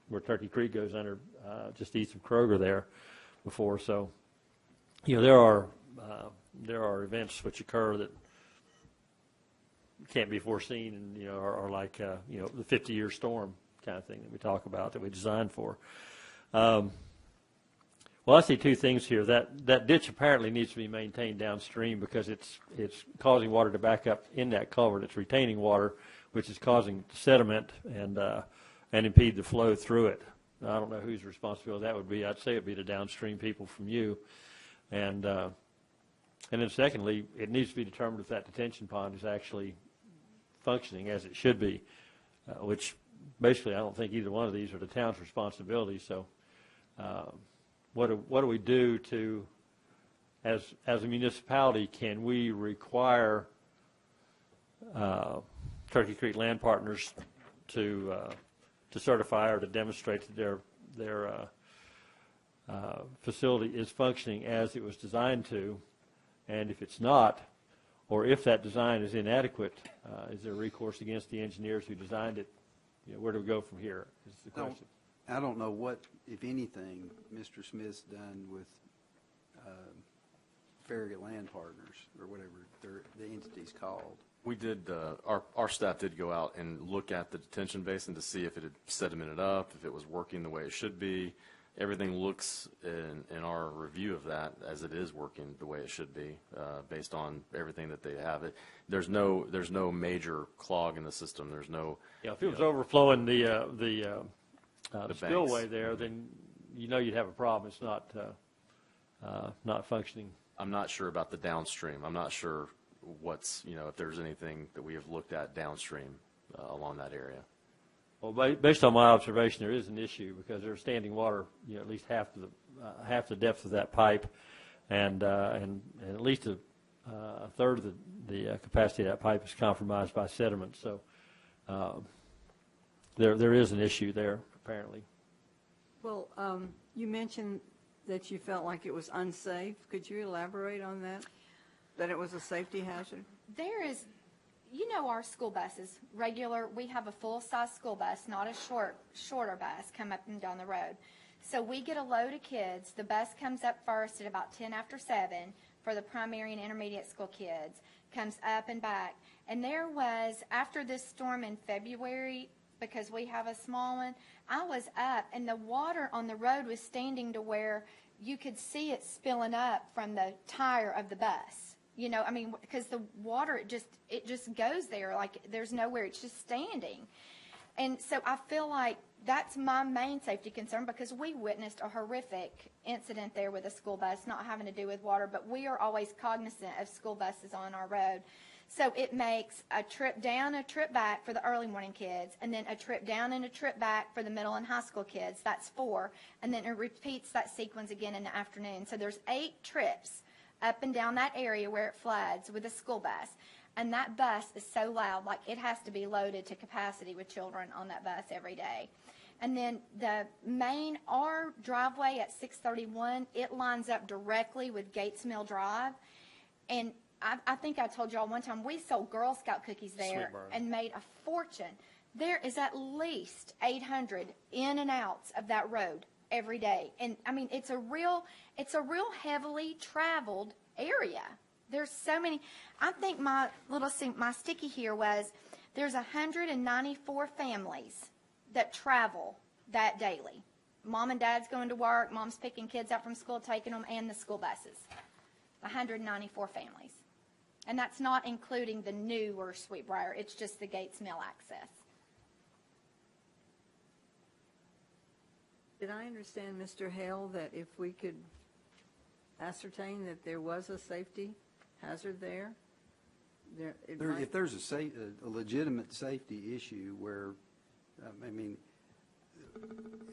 where Turkey Creek goes under, just east of Kroger there before. So, there are events which occur that can't be foreseen, and are like the 50-year storm kind of thing that we talk about that we designed for. Well, I see two things here. That ditch apparently needs to be maintained downstream because it's causing water to back up in that culvert. It's retaining water, which is causing sediment and impede the flow through it. Now, I don't know whose responsibility that would be. I'd say it'd be the downstream people from you. And then secondly, it needs to be determined if that detention pond is actually functioning as it should be, which basically I don't think either one of these are the town's responsibility. So what do we do to, as a municipality, can we require Turkey Creek Land Partners to certify or to demonstrate that their facility is functioning as it was designed to? And if it's not, or if that design is inadequate, is there recourse against the engineers who designed it? Where do we go from here is the question. I don't know what, if anything, Mr. Smith's done with Farragut Land Partners, or whatever the entity's called. We did, our staff did go out and look at the detention basin to see if it had sedimented up, if it was working the way it should be. Everything looks in our review of that as it is working the way it should be, based on everything that they have. There's no major clog in the system. There's no. Yeah, if it was overflowing the spillway banks there, then you'd have a problem. It's not functioning. I'm not sure about the downstream. I'm not sure what's if there's anything that we have looked at downstream along that area. Well, based on my observation, there is an issue because there's standing water, at least half the depth of that pipe, and at least a third of the capacity of that pipe is compromised by sediment. So there is an issue there apparently. Well, you mentioned that you felt like it was unsafe. Could you elaborate on that? That it was a safety hazard? There is, our school buses, we have a full-size school bus, not a shorter bus, come up and down the road. So we get a load of kids. The bus comes up first at about 10 after 7 for the primary and intermediate school kids, comes up and back. And there was, after this storm in February, because we have a small one, I was up, and the water on the road was standing to where you could see it spilling up from the tire of the bus. Because the water, it just goes there, like there's nowhere, it's just standing. And so I feel like that's my main safety concern, because we witnessed a horrific incident there with a school bus, not having to do with water, but we are always cognizant of school buses on our road. So it makes a trip down, a trip back for the early morning kids, and then a trip down and a trip back for the middle and high school kids. That's 4. And then it repeats that sequence again in the afternoon. So there's 8 trips up and down that area where it floods with a school bus. And that bus is so loud, like it has to be loaded to capacity with children on that bus every day. And then our driveway at 631, it lines up directly with Gates Mill Drive. And I think I told y'all one time we sold Girl Scout cookies there and made a fortune. There is at least 800 in and outs of that road every day. And it's a real heavily traveled area. There's so many. I think my sticky here was there's 194 families that travel that daily. Mom and dad's going to work, mom's picking kids up from school, taking them, and the school buses. 194 families. And that's not including the newer Sweetbriar. It's just the Gates Mill access. Did I understand, Mr. Hale, that if we could ascertain that there was a safety hazard there? If there's a legitimate safety issue where,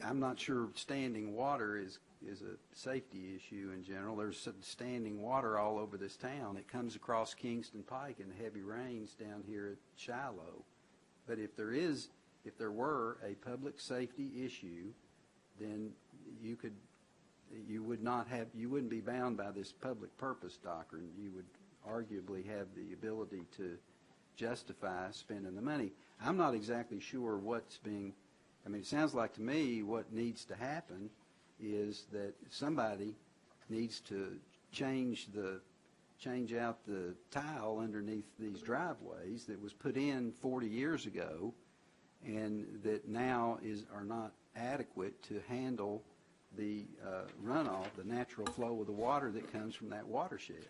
I'm not sure standing water is a safety issue in general. There's standing water all over this town. It comes across Kingston Pike in the heavy rains down here at Shiloh. But if there were a public safety issue, then you wouldn't be bound by this public purpose doctrine. You would arguably have the ability to justify spending the money. I'm not exactly sure it sounds like to me what needs to happen is that somebody needs to change out the tile underneath these driveways that was put in 40 years ago and that now are not adequate to handle the runoff, the natural flow of the water that comes from that watershed.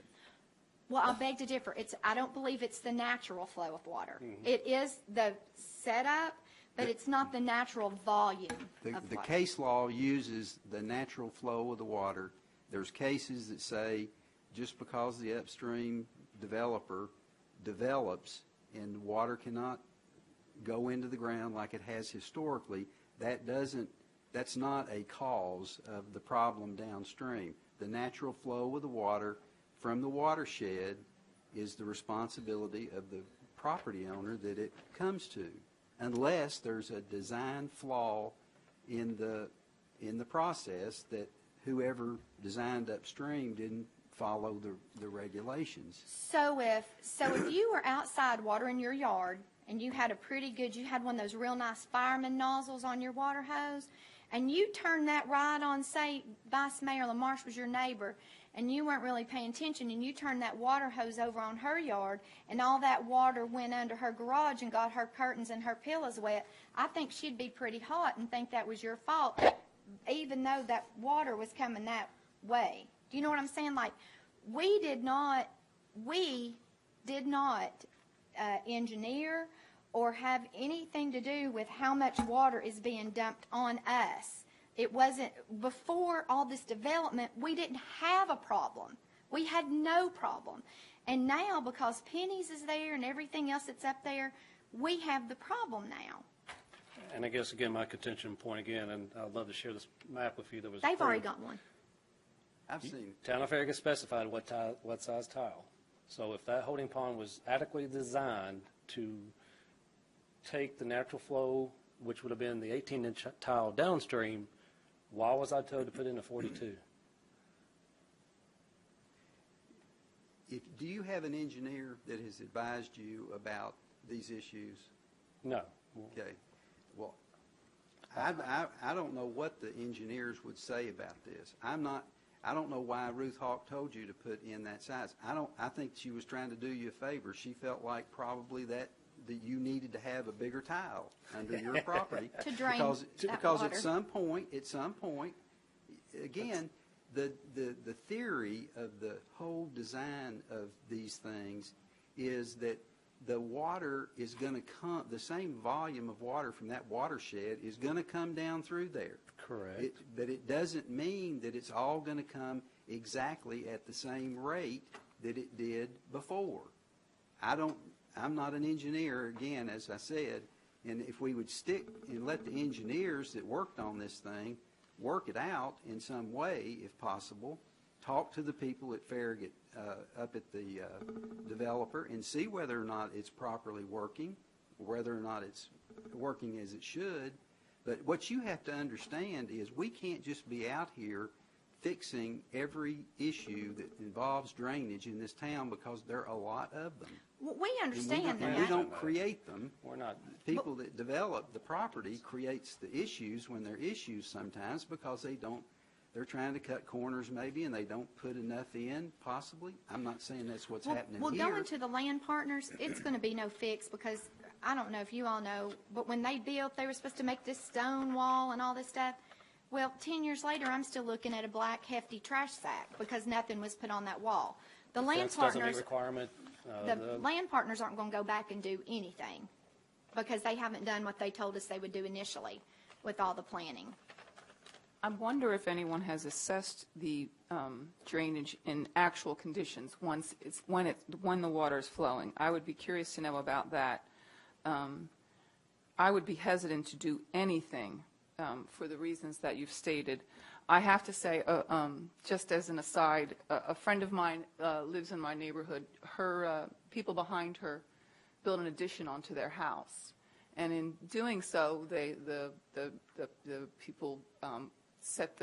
Well, I beg to differ. I don't believe it's the natural flow of water. Mm-hmm. It is the setup, but it's not the natural volume of water. The case law uses the natural flow of the water. There's cases that say just because the upstream developer develops and water cannot go into the ground like it has historically, that's not a cause of the problem downstream. The natural flow of the water from the watershed is the responsibility of the property owner that it comes to, unless there's a design flaw in the process that whoever designed upstream didn't follow the regulations. So if you were outside watering your yard and you had you had one of those real nice fireman nozzles on your water hose, and you turned that right on, say Vice Mayor LaMarche was your neighbor, and you weren't really paying attention, and you turned that water hose over on her yard, and all that water went under her garage and got her curtains and her pillows wet, I think she'd be pretty hot and think that was your fault, even though that water was coming that way. Do you know what I'm saying? Like, we did not engineer or have anything to do with how much water is being dumped on us. It wasn't, before all this development, we didn't have a problem. We had no problem. And now, because Penny's is there and everything else that's up there, we have the problem now. And I guess, again, my contention point again, and I'd love to share this map with you that was They've approved. already got one. I've seen it. Town of Farragut specified what size tile. So if that holding pond was adequately designed to take the natural flow, which would have been the 18-inch tile downstream, why was I told to put in a 42? Do you have an engineer that has advised you about these issues? No. Okay. Well, I don't know what the engineers would say about this. I don't know why Ruth Hawk told you to put in that size. I think she was trying to do you a favor. She felt like probably that you needed to have a bigger tile under your property to drain because water. at some point, again, the theory of the whole design of these things is that the water is going to come, the same volume of water from that watershed is going to come down through there. Correct. But it doesn't mean that it's all going to come exactly at the same rate that it did before. I'm not an engineer, again, as I said, and if we would stick and let the engineers that worked on this thing work it out in some way, if possible, talk to the people at Farragut, up at the developer, and see whether or not it's properly working, whether or not it's working as it should. But what you have to understand is we can't just be out here fixing every issue that involves drainage in this town because there are a lot of them. Well, we understand and that. we don't create them. We're not. People that develop the property creates the issues when they're issues sometimes because they're trying to cut corners maybe and they don't put enough in, possibly. I'm not saying that's what's happening here. Well, going to the land partners, it's going to be no fix because I don't know if you all know, but when they built, they were supposed to make this stone wall and all this stuff. Well, 10 years later, I'm still looking at a black, hefty trash sack because nothing was put on that wall. The land Fence doesn't meet partners, requirement. the land partners aren't going to go back and do anything because they haven't done what they told us they would do initially with all the planning. I wonder if anyone has assessed the drainage in actual conditions when the water is flowing. I would be curious to know about that. I would be hesitant to do anything for the reasons that you've stated. I have to say, just as an aside, a friend of mine lives in my neighborhood. Her people behind her built an addition onto their house, and in doing so, the people set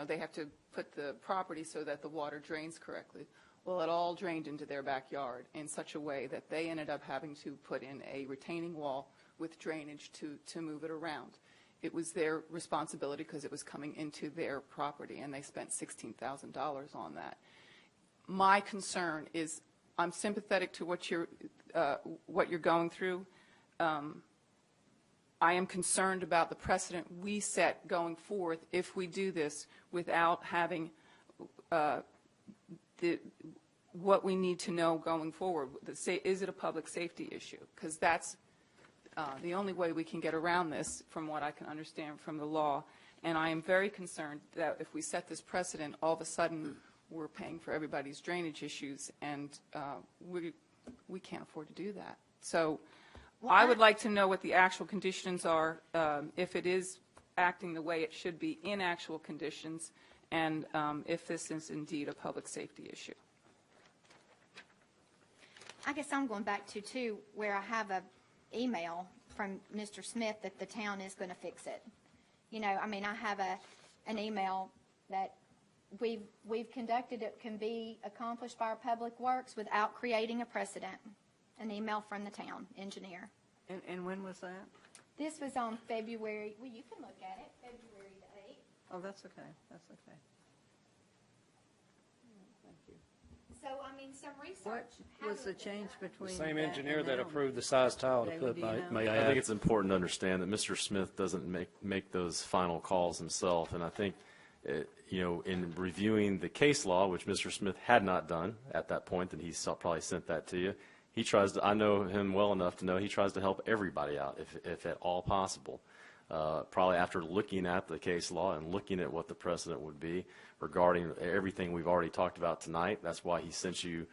they have to put the property so that the water drains correctly. Well, it all drained into their backyard in such a way that they ended up having to put in a retaining wall with drainage to move it around. It was their responsibility because it was coming into their property, and they spent $16,000 on that. My concern is, I'm sympathetic to what you're going through. I am concerned about the precedent we set going forth if we do this without having what we need to know going forward. Is it a public safety issue? Because that's the only way we can get around this, from what I can understand from the law. And I am very concerned that if we set this precedent, all of a sudden we're paying for everybody's drainage issues, and we can't afford to do that. So I would like to know what the actual conditions are, if it is acting the way it should be in actual conditions, and if this is indeed a public safety issue. I guess I'm going back to, too, where I have a email from Mr. Smith that the town is going to fix it. I have an email that we've conducted it can be accomplished by our public works without creating a precedent. An email from the town engineer. And when was that? This was on February, well, you can look at it, February the 8th. Oh, that's okay. That's okay. Thank you. So, some research. What was the change between The same that engineer and that now? approved the size tile to David, put, do you know? may I I add? think it's important to understand that Mr. Smith doesn't make those final calls himself, and I think, in reviewing the case law, which Mr. Smith had not done at that point, and he probably sent that to you, he tries to, I know him well enough to know he tries to help everybody out if at all possible. Probably after looking at the case law and looking at what the precedent would be regarding everything we've already talked about tonight, that's why he sent you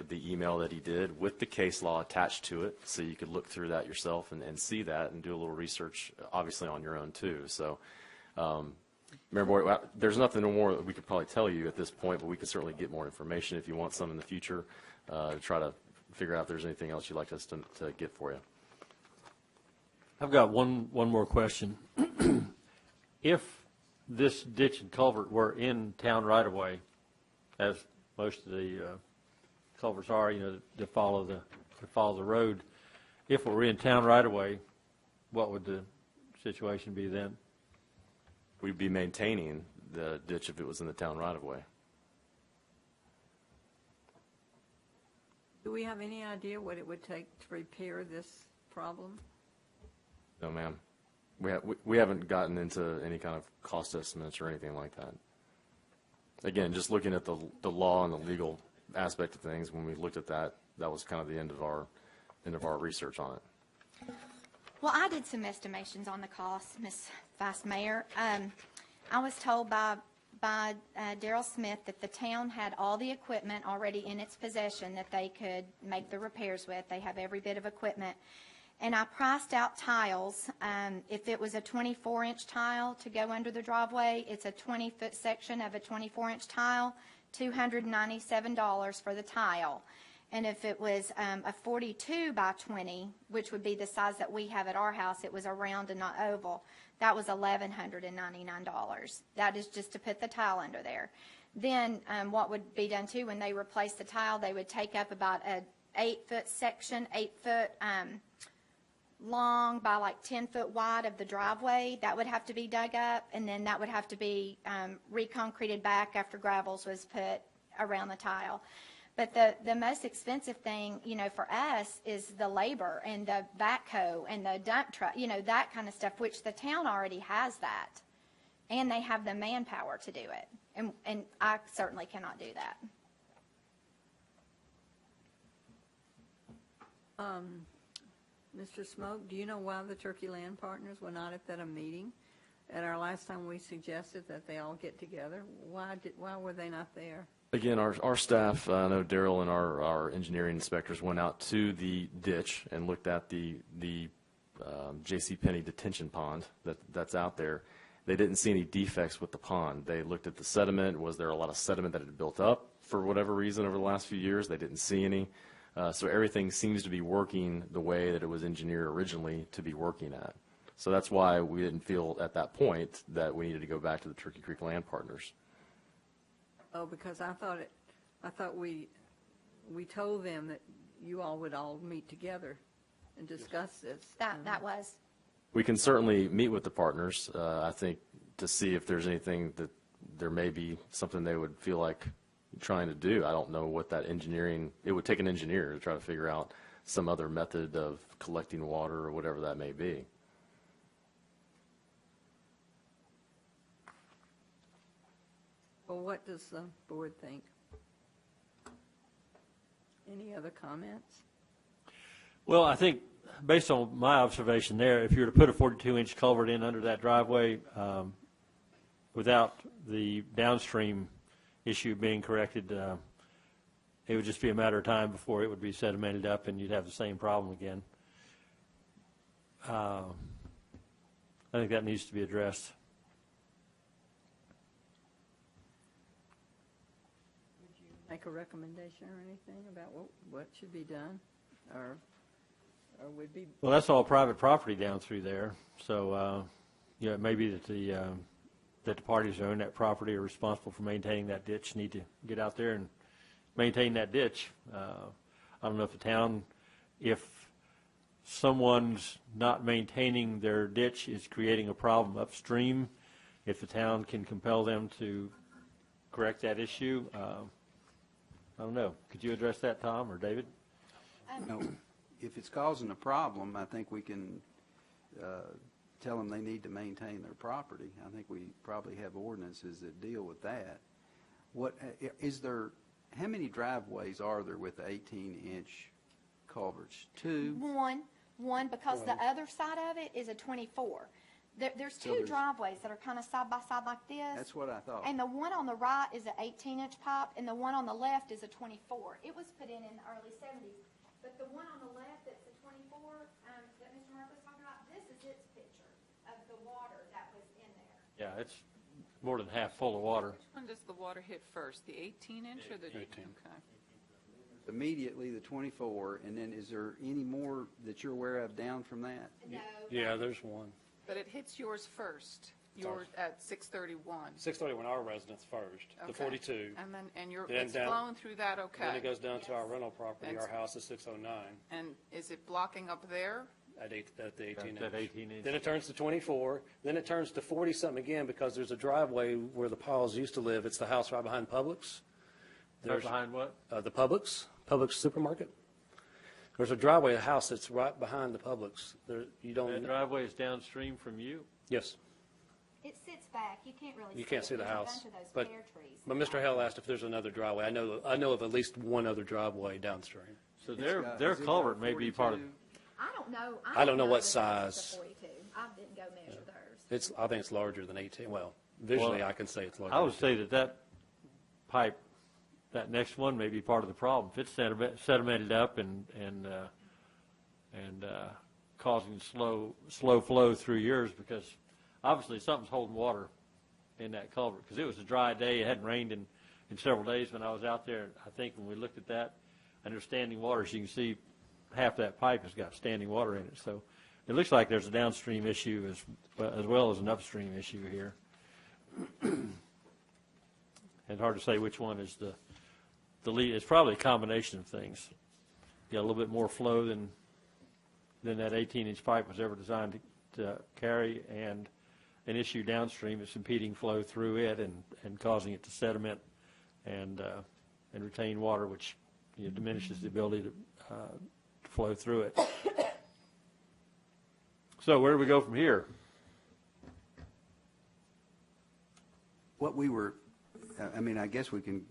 the email that he did with the case law attached to it, so you could look through that yourself and see that and do a little research, obviously on your own too. So, remember, there's nothing more that we could probably tell you at this point, but we could certainly get more information if you want some in the future to try to figure out if there's anything else you'd like us to get for you. I've got one more question. If this ditch and culvert were in town right-of-way, as most of the culverts are, to follow the road, if it were in town right-of-way, what would the situation be then? We'd be maintaining the ditch if it was in the town right-of-way. Do we have any idea what it would take to repair this problem? No, ma'am. We haven't gotten into any kind of cost estimates or anything like that. Again, just looking at the law and the legal aspect of things, when we looked at that, that was kind of the end of our research on it. Well, I did some estimations on the cost, Ms. Vice Mayor. I was told by Darrell Smith that the town had all the equipment already in its possession that they could make the repairs with. They have every bit of equipment. And I priced out tiles. If it was a 24-inch tile to go under the driveway, it's a 20-foot section of a 24-inch tile, $297 for the tile. And if it was a 42 by 20, which would be the size that we have at our house, it was a round and not oval, that was $1,199. That is just to put the tile under there. Then what would be done too, when they replace the tile, they would take up about a 8-foot section, 8-foot long by like 10-foot wide of the driveway. That would have to be dug up, and then that would have to be reconcreted back after gravels was put around the tile. But the most expensive thing, for us is the labor and the backhoe and the dump truck, that kind of stuff, which the town already has that. And they have the manpower to do it. And I certainly cannot do that. Mr. Smoke, do you know why the Turkey Land Partners were not at that meeting? At our last time we suggested that they all get together. Why were they not there? Again, our staff, I know Daryl and our engineering inspectors went out to the ditch and looked at the J.C. Penney detention pond that's out there, They didn't see any defects with the pond. They looked at the sediment. Was there a lot of sediment that had built up for whatever reason over the last few years? They didn't see any. So everything seems to be working the way that it was engineered originally to be working at. So that's why we didn't feel at that point that we needed to go back to the Turkey Creek Land Partners. Oh, because I thought we told them that you all would all meet together and discuss this. That was. We can certainly meet with the partners, I think, to see if there's anything that there may be something they would feel like trying to do. I don't know what that engineering, it would take an engineer to try to figure out some other method of collecting water or whatever that may be. Well, what does the board think? Any other comments? Well, I think, based on my observation there, if you were to put a 42-inch culvert in under that driveway without the downstream issue being corrected, it would just be a matter of time before it would be sedimented up and you'd have the same problem again. I think that needs to be addressed. Would you make a recommendation or anything about what should be done, or would be? Well, that's all private property down through there, so it may be that the parties who own that property are responsible for maintaining that ditch need to get out there and maintain that ditch. I don't know if the town, if someone's not maintaining their ditch is creating a problem upstream, if the town can compel them to correct that issue. I don't know. Could you address that, Tom or David? No, if it's causing a problem, I think we can tell them they need to maintain their property. I think we probably have ordinances that deal with that. What is there? How many driveways are there with the 18-inch culverts? Two. One, because the other side of it is a 24. There's two driveways that are kind of side by side like this. That's what I thought. And the one on the right is an 18-inch pipe, and the one on the left is a 24. It was put in the early 70s. But the one on the left that's the 24 that Mr. Murphy was talking about, this is its picture of the water that was in there. Yeah, it's more than half full of water. Which one does the water hit first, the 18-inch or the 18? Okay. Immediately the 24, and then is there any more that you're aware of down from that? No. Yeah, there's one. But it hits yours first. You're at 631. 631, our residence first, the Okay. 42. And you're, Then it's down- flowing through that okay. Then it goes down to our rental property. That's- Our house is 609 And is it blocking up there? at the 18 That inch. 18-inch. Then it turns to 24. Then it turns to 40-something again because there's a driveway where the Pauls used to live. It's the house right behind Publix. There's behind what? The Publix supermarket. There's a driveway, a house that's right behind the Publix. There, you don't. That driveway is downstream from you? Yes. It sits back. You can't really You can't see the There's a house. bunch of those But, pear trees. but Mr. Hell asked if there's another driveway. I know of at least one other driveway downstream. So It's their got- their is it culvert got may be part of. 42? I don't know. I don't know what that it's the size. 42. I didn't go measure theirs. I think it's larger than 18. Well, visually Well, I can say it's larger. I would say that pipe, that next one may be part of the problem. If it's sedimented up and causing slow flow through yours, because obviously something's holding water in that culvert. Because it was a dry day, it hadn't rained in several days when I was out there. I think when we looked at that, under standing water, as you can see, half that pipe has got standing water in it. So it looks like there's a downstream issue as well as an upstream issue here. It's hard to say which one is the lead. It's probably a combination of things. You got a little bit more flow than that 18-inch pipe was ever designed to carry, and an issue downstream that's impeding flow through it and causing it to sediment and retain water, which diminishes the ability to flow through it. So where do we go from here? What we were, I guess we can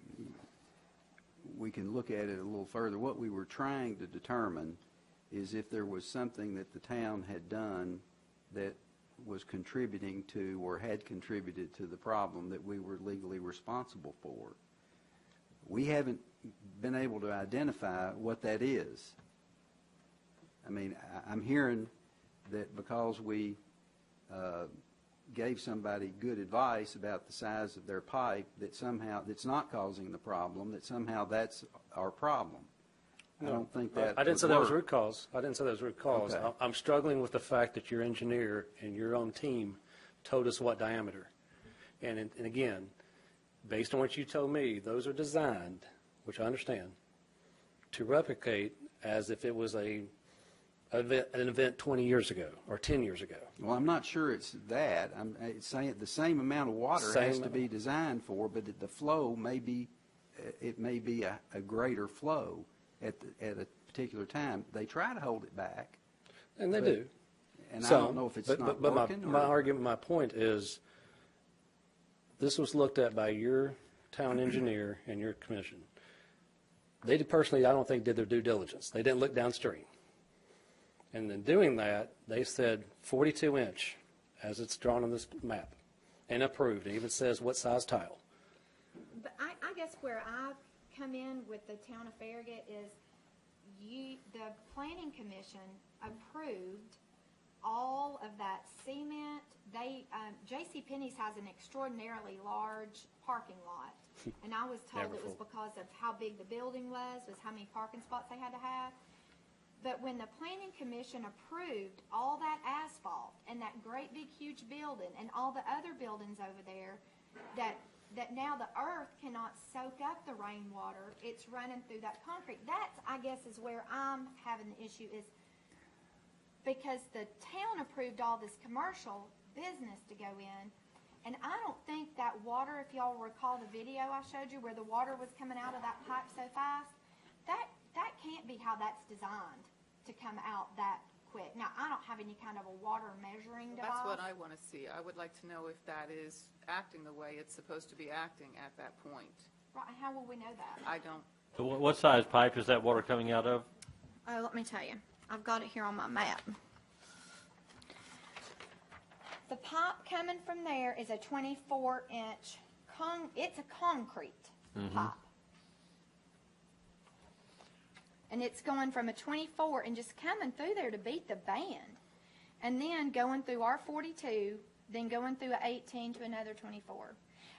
look at it a little further. What we were trying to determine is if there was something that the town had done that was contributing to or had contributed to the problem that we were legally responsible for. We haven't been able to identify what that is. I'm hearing that because we gave somebody good advice about the size of their pipe, that somehow, that's not causing the problem, that somehow that's our problem. I don't think that I didn't say would that was work. root cause. I didn't say that was root cause. Okay. I'm struggling with the fact that your engineer and your own team told us what diameter. And again, based on what you told me, those are designed, which I understand, to replicate as if it was an event 20 years ago or 10 years ago. Well, I'm not sure it's that. It's saying the same amount of water has to be designed for, but the flow may be, it may be a greater flow at a particular time. They try to hold it back. And they do. And I don't know if it's not working. But my argument, my point is, this was looked at by your town engineer and your commission. They personally, I don't think, did their due diligence. They didn't look downstream. And in doing that, they said 42-inch, as it's drawn on this map, and approved. It even says what size tile. But I guess where I come in with the town of Farragut is the planning commission approved all of that cement. JCPenney's has an extraordinarily large parking lot. And I was told it was because of how big the building was how many parking spots they had to have. But when the planning commission approved all that asphalt and that great big huge building and all the other buildings over there, that now the earth cannot soak up the rainwater, it's running through that concrete. That, I guess, is where I'm having the issue, is because the town approved all this commercial business to go in, and I don't think that water, if y'all recall the video I showed you where the water was coming out of that pipe so fast, that can't be how that's designed to come out that quick. Now, I don't have any kind of a water measuring device. That's what I want to see. I would like to know if that is acting the way it's supposed to be acting at that point. Right, how will we know that? I don't. So what size pipe is that water coming out of? Oh, let me tell you. I've got it here on my map. The pipe coming from there is a 24-inch, it's a concrete pipe. And it's going from a 24 and just coming through there to beat the band. And then going through our 42, then going through a 18 to another 24.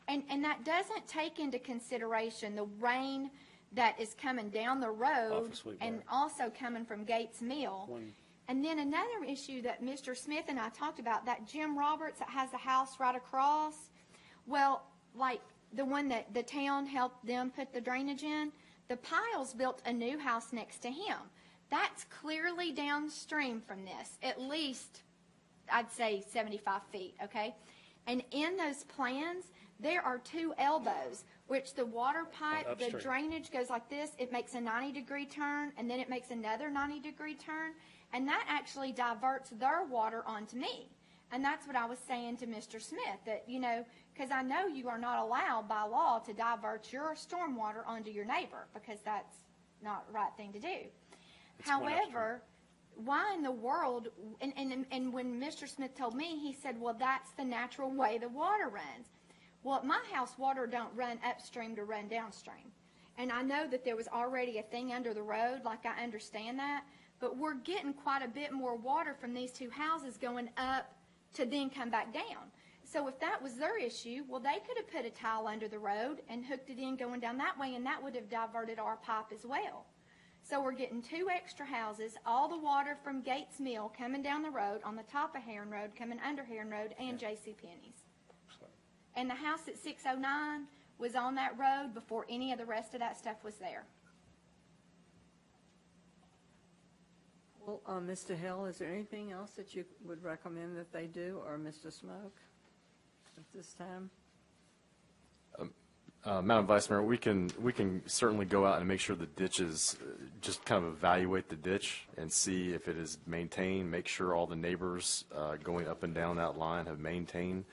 And that doesn't take into consideration the rain that is coming down the road and also coming from Gates Mill. And then another issue that Mr. Smith and I talked about, that Jim Roberts that has the house right across, well, like the one that the town helped them put the drainage in, the Piles built a new house next to him. That's clearly downstream from this, at least, I'd say 75 feet, okay? And in those plans, there are 2 elbows, which the water pipe, the drainage goes like this. It makes a 90-degree turn, and then it makes another 90-degree turn, and that actually diverts their water onto me. And that's what I was saying to Mr. Smith, that, you know, because I know you are not allowed by law to divert your stormwater onto your neighbor, because that's not the right thing to do. However, why in the world, and when Mr. Smith told me, he said, well, that's the natural way the water runs. Well, at my house, water don't run upstream to run downstream. And I know that there was already a thing under the road, like I understand that, but we're getting quite a bit more water from these 2 houses going up to then come back down. So if that was their issue, well, they could have put a tile under the road and hooked it in going down that way, and that would have diverted our pipe as well. So we're getting 2 extra houses, all the water from Gates Mill coming down the road, on the top of Heron Road, coming under Heron Road, and JCPenney's. And the house at 609 was on that road before any of the rest of that stuff was there. Well, Mr. Hill, is there anything else that you would recommend that they do, or Mr. Smoke, at this time? Madam Vice Mayor, we can certainly go out and make sure the ditches, just kind of evaluate the ditch and see if it is maintained, make sure all the neighbors going up and down that line have maintained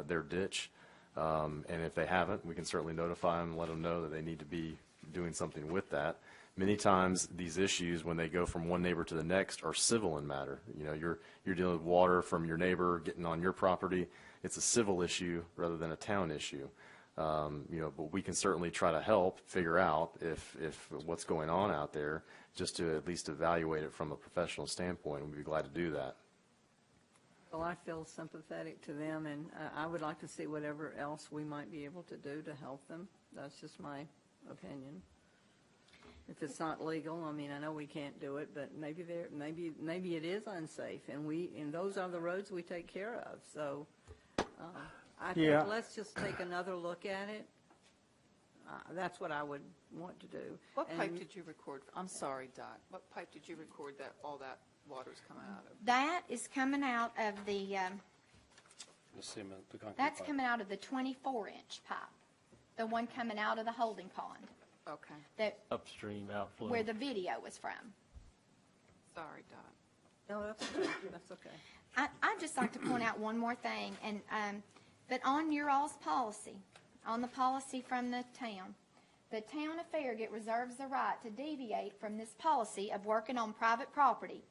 their ditch. And if they haven't, we can certainly notify them and let them know that they need to be doing something with that. Many times these issues, when they go from one neighbor to the next, are civil in matter. You know, you're dealing with water from your neighbor getting on your property. It's a civil issue rather than a town issue. You know, but we can certainly try to help figure out if what's going on out there, just to at least evaluate it from a professional standpoint, and we'd be glad to do that. Well, I feel sympathetic to them, and I would like to see whatever else we might be able to do to help them. That's just my opinion. If it's not legal, I mean, I know we can't do it, but maybe it is unsafe, and those are the roads we take care of. So I think let's just take another look at it. That's what I would want to do. What pipe did you record? I'm sorry, Dot. What pipe did you record that all that water's coming out of? That is coming out of the, The cement, the concrete that's pipe. coming out of the 24-inch pipe, the one coming out of the holding pond, Okay. that, Upstream outflow. where the video was from. Sorry, Dot. No, that's okay. That's okay. I'd just like to point out one more thing, and but on your all's policy, on the policy from the town of Farragut reserves the right to deviate from this policy of working on private property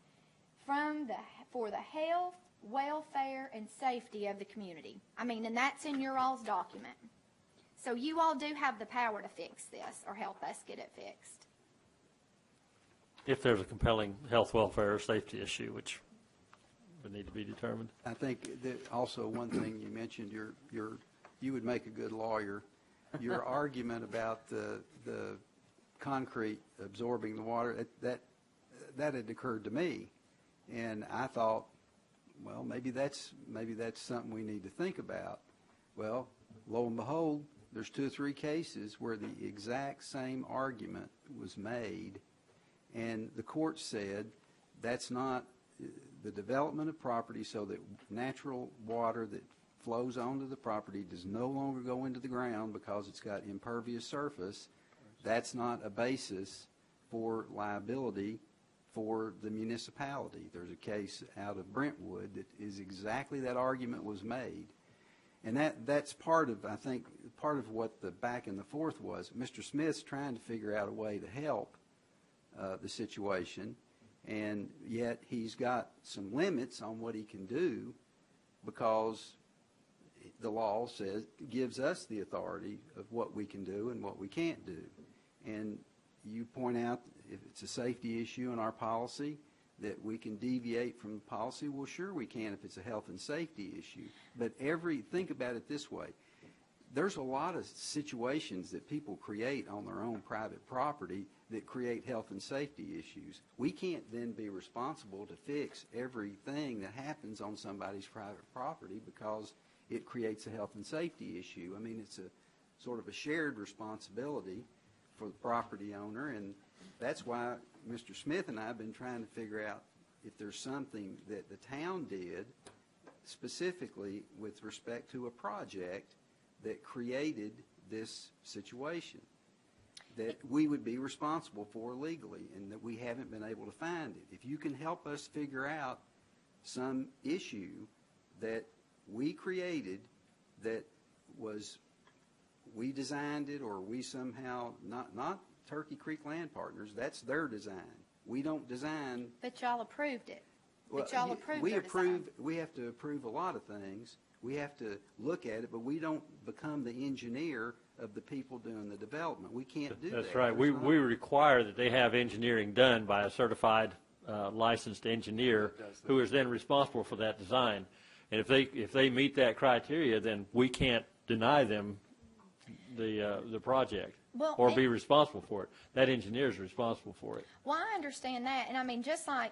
for the health, welfare, and safety of the community. I mean, and that's in your all's document. So you all do have the power to fix this or help us get it fixed. If there's a compelling health, welfare, or safety issue, which would need to be determined. I think that also one thing you mentioned, you would make a good lawyer. Your argument about the concrete absorbing the water, that had occurred to me, and I thought, well, maybe that's something we need to think about. Well, lo and behold, there's 2 or 3 cases where the exact same argument was made, and the court said that's not the development of property so that natural water that flows onto the property does no longer go into the ground because it's got impervious surface. That's not a basis for liability for the municipality. There's a case out of Brentwood that is exactly that argument was made. And that's part of, I think, part of what the back and the forth was. Mr. Smith's trying to figure out a way to help the situation, and yet he's got some limits on what he can do because the law gives us the authority of what we can do and what we can't do. And you point out if it's a safety issue in our policy that we can deviate from the policy, well, sure we can if it's a health and safety issue. But think about it this way. There's a lot of situations that people create on their own private property that create health and safety issues. We can't then be responsible to fix everything that happens on somebody's private property because it creates a health and safety issue. I mean, it's a sort of a shared responsibility for the property owner, and that's why Mr. Smith and I have been trying to figure out if there's something that the town did specifically with respect to a project that created this situation that we would be responsible for legally and that we haven't been able to find it. If you can help us figure out some issue that we created that was, we designed it or we somehow, not Turkey Creek Land Partners, that's their design. We don't design. But y'all approved it. Well, But y'all approved their design. We have to approve a lot of things. We have to look at it, but we don't become the engineer of the people doing the development. We can't do that. That's right. We require that they have engineering done by a certified licensed engineer who is then responsible for that design. And if they meet that criteria, then we can't deny them the project or be responsible for it. That engineer is responsible for it. Well, I understand that, and I mean, just like,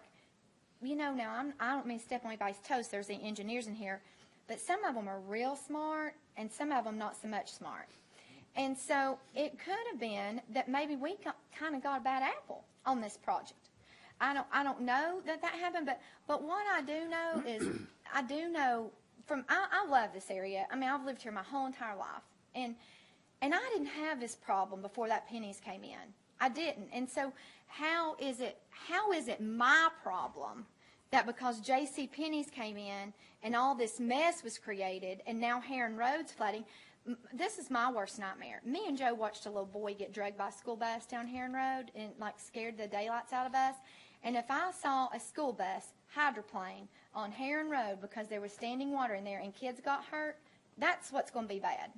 now I don't mean to step on anybody's toes. There's the engineers in here, but some of them are real smart, and some of them not so much smart. And so it could have been that maybe we kind of got a bad apple on this project. I don't know that happened, but what I do know is I do know I love this area. I mean, I've lived here my whole entire life, and I didn't have this problem before that pennies came in. I didn't. And so how is it my problem that because J.C. Penney's came in and all this mess was created and now Heron Road's flooding? This is my worst nightmare. Me and Joe watched a little boy get dragged by a school bus down Heron Road and scared the daylights out of us. And if I saw a school bus hydroplane on Heron Road because there was standing water in there and kids got hurt, that's what's going to be bad.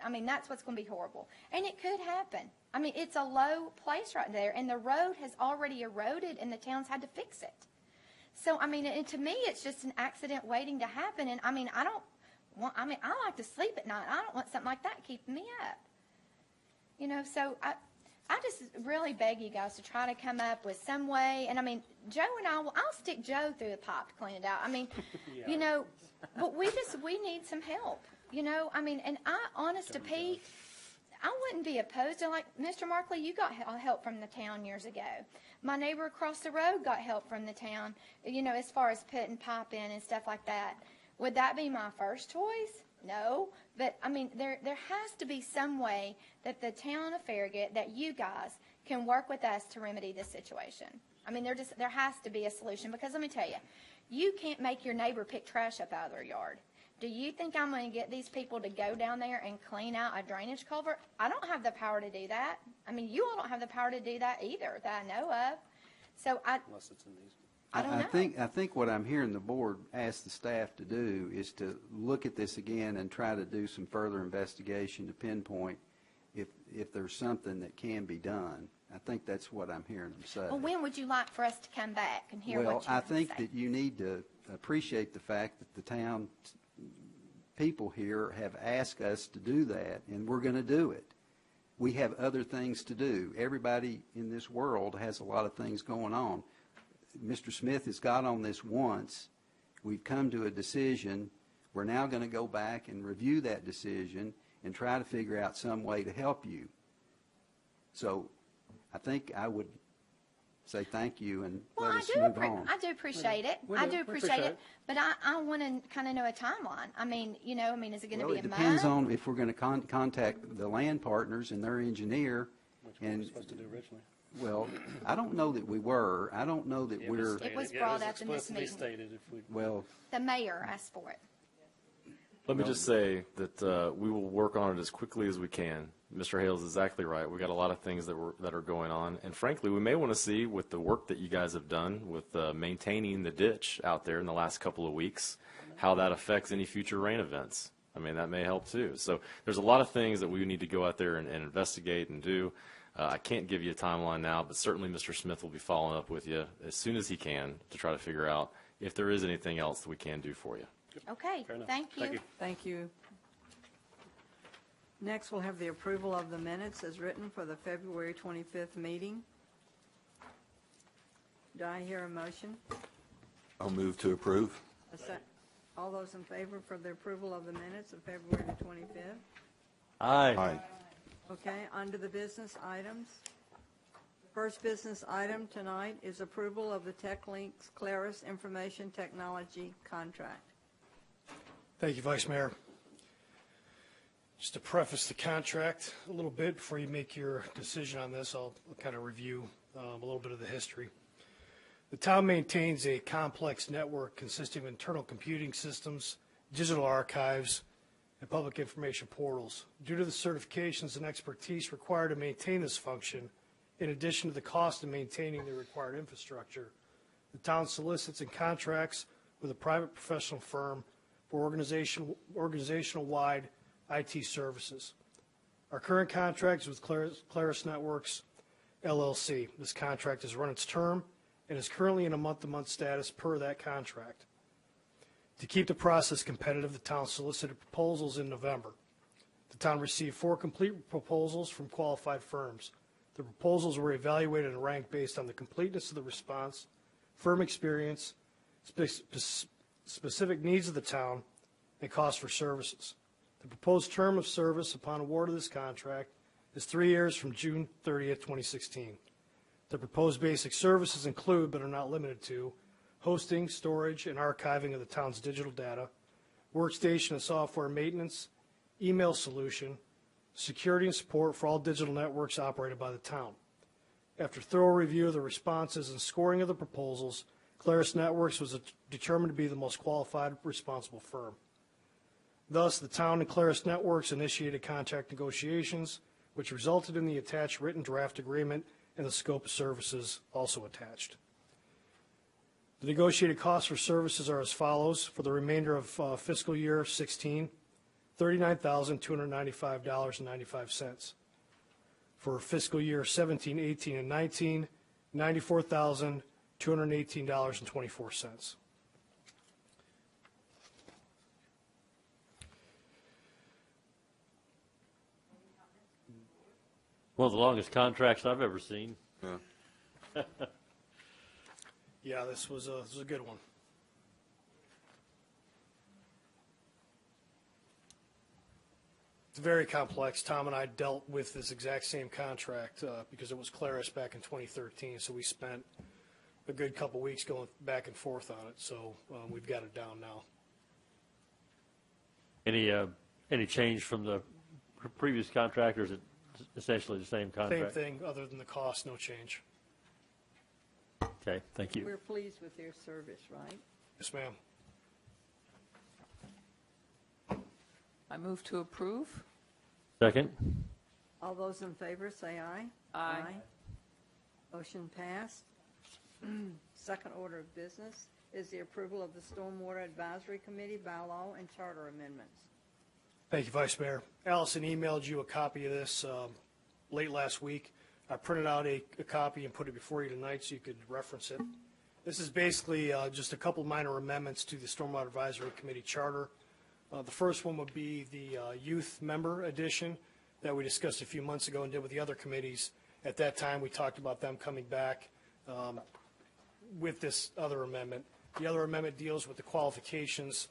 I mean, that's what's going to be horrible. And it could happen. I mean, it's a low place right there, and the road has already eroded, and the town's had to fix it. So, I mean, and to me, it's just an accident waiting to happen. And I mean, I like to sleep at night. I don't want something like that keeping me up. You know, so I just really beg you guys to try to come up with some way. And I mean, Joe and I'll stick Joe through the pipe to clean it out. I mean, you know, but we need some help, you know. I mean, and honest to Pete, I wouldn't be opposed to, like, Mr. Markley, you got help from the town years ago. My neighbor across the road got help from the town, you know, as far as putting pipe in and stuff like that. Would that be my first choice? No. But, I mean, there has to be some way that the town of Farragut, that you guys can work with us to remedy this situation. I mean, there has to be a solution, because let me tell you, you can't make your neighbor pick trash up out of their yard. Do you think I'm going to get these people to go down there and clean out a drainage culvert? I don't have the power to do that. I mean, you all don't have the power to do that either, that I know of. So Unless it's in these. I don't know. I think what I'm hearing the board ask the staff to do is to look at this again and try to do some further investigation to pinpoint if there's something that can be done. I think that's what I'm hearing them say. Well, when would you like for us to come back and hear Well, what you I have to think say? that you need to appreciate the fact that the town people here have asked us to do that, and we're going to do it. We have other things to do. Everybody in this world has a lot of things going on. Mr. Smith has got on this once. We've come to a decision. We're now going to go back and review that decision and try to figure out some way to help you. So I think I would say thank you and let us move on. I do appreciate it. I do appreciate it. But I want to kind of know a timeline. I mean, you know, is it going to be a month? It depends on if we're going to contact the land partners and their engineer. Which we were supposed to do originally. Well, I don't know that we were. I don't know that we're. It was brought up in this meeting. Stated if we. Well, The mayor asked for it. Let me just say that we will work on it as quickly as we can. Mr. Hales is exactly right. We've got a lot of things that are going on. And frankly, we may want to see with the work that you guys have done with maintaining the ditch out there in the last couple of weeks, how that affects any future rain events. I mean, that may help too. So there's a lot of things that we need to go out there and investigate and do. I can't give you a timeline now, but certainly Mr. Smith will be following up with you as soon as he can to try to figure out if there is anything else that we can do for you. Okay, thank you. Thank you. Thank you. Next, we'll have the approval of the minutes as written for the February 25th meeting. Do I hear a motion? I'll move to approve. All those in favor for the approval of the minutes of February the 25th? Aye. Aye. Okay, under the business items. First business item tonight is approval of the TechLink's Claris Information Technology contract. Thank you, Vice Mayor. Just to preface the contract a little bit before you make your decision on this, I'll kind of review a little bit of the history. The town maintains a complex network consisting of internal computing systems, digital archives, and public information portals. Due to the certifications and expertise required to maintain this function, in addition to the cost of maintaining the required infrastructure, the town solicits and contracts with a private professional firm for organizational-wide IT services. Our current contract is with Claris Networks, LLC. This contract has run its term and is currently in a month-to-month status per that contract. To keep the process competitive, the town solicited proposals in November. The town received 4 complete proposals from qualified firms. The proposals were evaluated and ranked based on the completeness of the response, firm experience, specific needs of the town, and cost for services. The proposed term of service upon award of this contract is 3 years from June 30th, 2016. The proposed basic services include, but are not limited to, hosting, storage, and archiving of the town's digital data, workstation and software maintenance, email solution, security and support for all digital networks operated by the town. After thorough review of the responses and scoring of the proposals, Claris Networks was determined to be the most qualified responsible firm. Thus, the town and Claris Networks initiated contract negotiations, which resulted in the attached written draft agreement and the scope of services also attached. The negotiated costs for services are as follows. For the remainder of fiscal year 16, $39,295.95. For fiscal year 17, 18, and 19, $94,295.95. $218.24. One of the longest contracts I've ever seen. Yeah. Yeah, this was a good one. It's very complex. Tom and I dealt with this exact same contract because it was Claris back in 2013, so we spent a good couple weeks going back and forth on it, so we've got it down now. Any change from the previous contract, or is it essentially the same contract? Same thing, other than the cost, no change. Okay, thank you. We're pleased with their service, right? Yes, ma'am. I move to approve. Second? All those in favor, say aye. Aye. Motion passed. Second order of business is the approval of the Stormwater Advisory Committee bylaw and charter amendments. Thank you, Vice Mayor. Allison emailed you a copy of this late last week. I printed out a copy and put it before you tonight so you could reference it. This is basically just a couple minor amendments to the Stormwater Advisory Committee charter. The first one would be the youth member addition that we discussed a few months ago and did with the other committees. At that time, we talked about them coming back with this other amendment. The other amendment deals with the qualifications.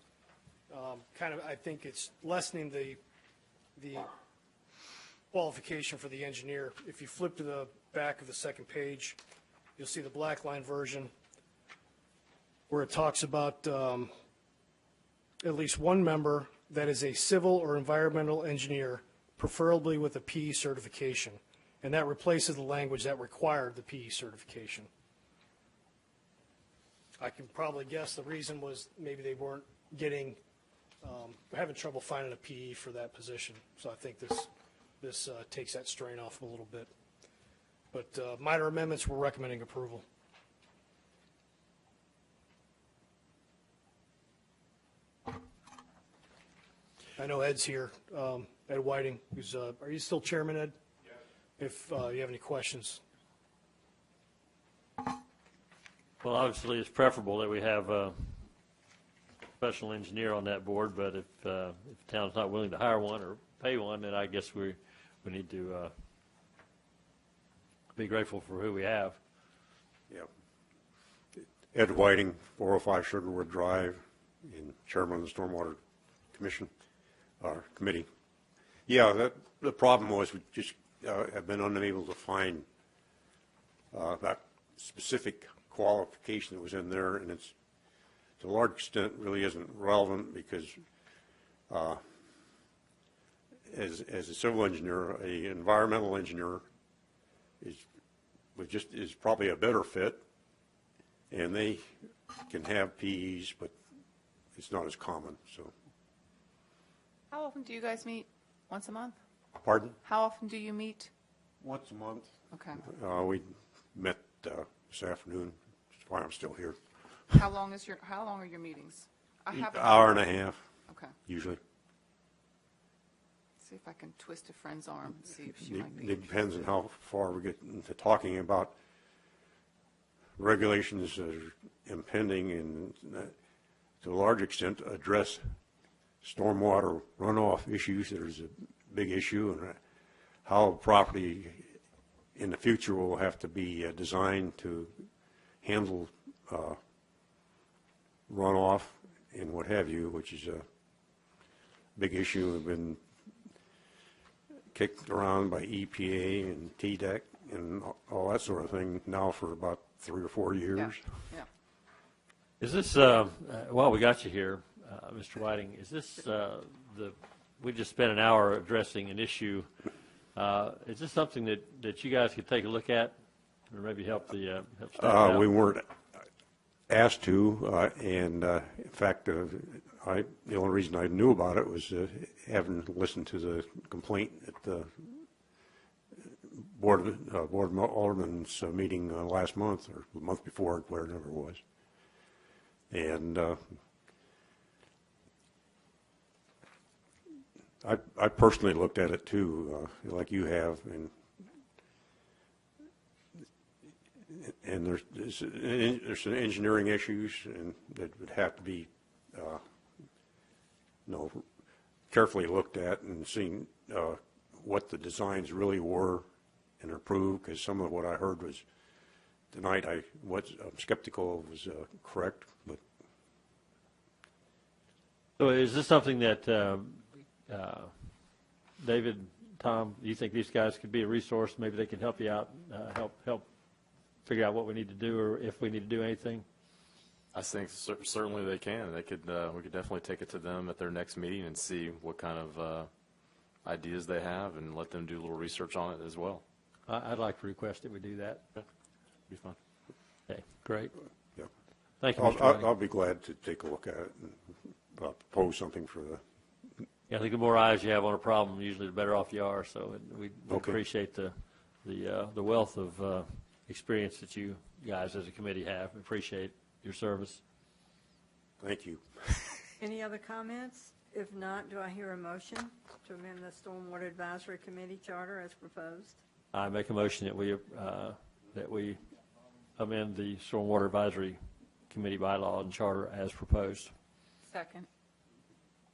I think it's lessening the qualification for the engineer. If you flip to the back of the second page, you'll see the black line version where it talks about at least one member that is a civil or environmental engineer, preferably with a PE certification. And that replaces the language that required the PE certification. I can probably guess the reason was maybe they weren't having trouble finding a PE for that position. So I think this takes that strain off a little bit. But minor amendments, we're recommending approval. I know Ed's here, Ed Whiting, who's, are you still chairman, Ed? Yes. If you have any questions. Well, obviously, it's preferable that we have a professional engineer on that board, but if the town's not willing to hire one or pay one, then I guess we need to be grateful for who we have. Yep. Ed Whiting, 405 Sugarwood Drive, and chairman of the Stormwater Commission. Committee. Yeah, the problem was we just have been unable to find that specific qualification that was in there, and it's to a large extent really isn't relevant because as a civil engineer, an environmental engineer is probably a better fit, and they can have PEs, but it's not as common. So. How often do you guys meet? Once a month? Pardon? How often do you meet? Once a month. Okay. We met this afternoon. That's why I'm still here. How long are your meetings? Hour and a half. Okay. Usually. See if I can twist a friend's arm and see if she might be. It depends on how far we get into talking about regulations that are impending and to a large extent address stormwater runoff issues. There's a big issue, and how property in the future will have to be designed to handle runoff and what have you, which is a big issue. We've been kicked around by EPA and TDEC and all that sort of thing now for about 3 or 4 years. Yeah. Is this, while we got you here, Mr. Whiting, is this we just spent an hour addressing an issue. Is this something that you guys could take a look at or maybe help the staff out? We weren't asked to, and in fact, the only reason I knew about it was having listened to the complaint at the Board of Aldermen's meeting last month or the month before, whatever it was. And I personally looked at it too, like you have, and and there's some engineering issues, and that would have to be, carefully looked at and seen what the designs really were and approved, because some of what I heard was tonight I'm skeptical was correct. But so is this something that David, Tom, you think these guys could be a resource? Maybe they can help you out, help figure out what we need to do, or if we need to do anything? I think certainly they can. They could. We could definitely take it to them at their next meeting and see what kind of ideas they have, and let them do a little research on it as well. I'd like to request that we do that. Yeah, be fun. Okay, great. yeah, Thank you, Mr. Whiting. I'll be glad to take a look at it and propose something for the. Yeah, I think the more eyes you have on a problem, usually the better off you are. So we Okay. appreciate the wealth of experience that you guys as a committee have. We appreciate your service. Thank you. Any other comments? If not, do I hear a motion to amend the Stormwater Advisory Committee charter as proposed? I make a motion that we amend the Stormwater Advisory Committee bylaw and charter as proposed. Second.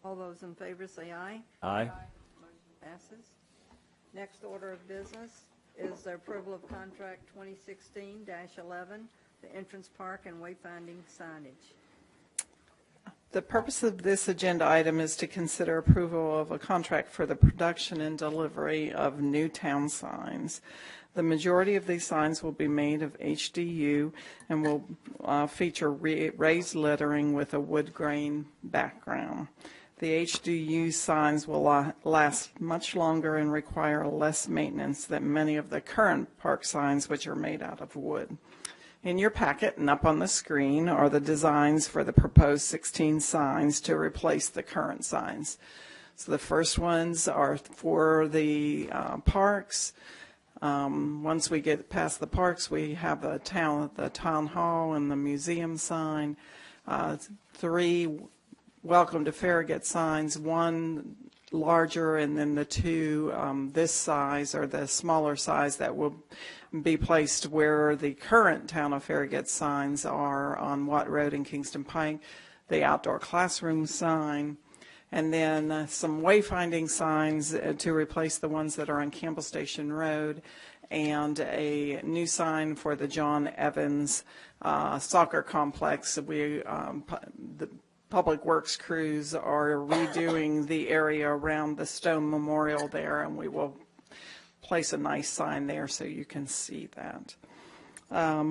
All those in favor say aye. Aye. Motion passes. Next order of business is the approval of contract 2016-11, the entrance park and wayfinding signage. The purpose of this agenda item is to consider approval of a contract for the production and delivery of new town signs. The majority of these signs will be made of HDU and will feature raised lettering with a wood grain background. The HDU signs will last much longer and require less maintenance than many of the current park signs, which are made out of wood. In your packet and up on the screen are the designs for the proposed 16 signs to replace the current signs. So the first ones are for the parks. Once we get past the parks, we have the town hall and the museum sign. 3 welcome to Farragut signs, 1 larger, and then the 2 this size, or the smaller size, that will be placed where the current Town of Farragut signs are on Watt Road and Kingston Pike, the outdoor classroom sign, and then some wayfinding signs to replace the ones that are on Campbell Station Road, and a new sign for the John Evans soccer complex. The Public Works crews are redoing the area around the stone memorial there, and we will place a nice sign there so you can see that.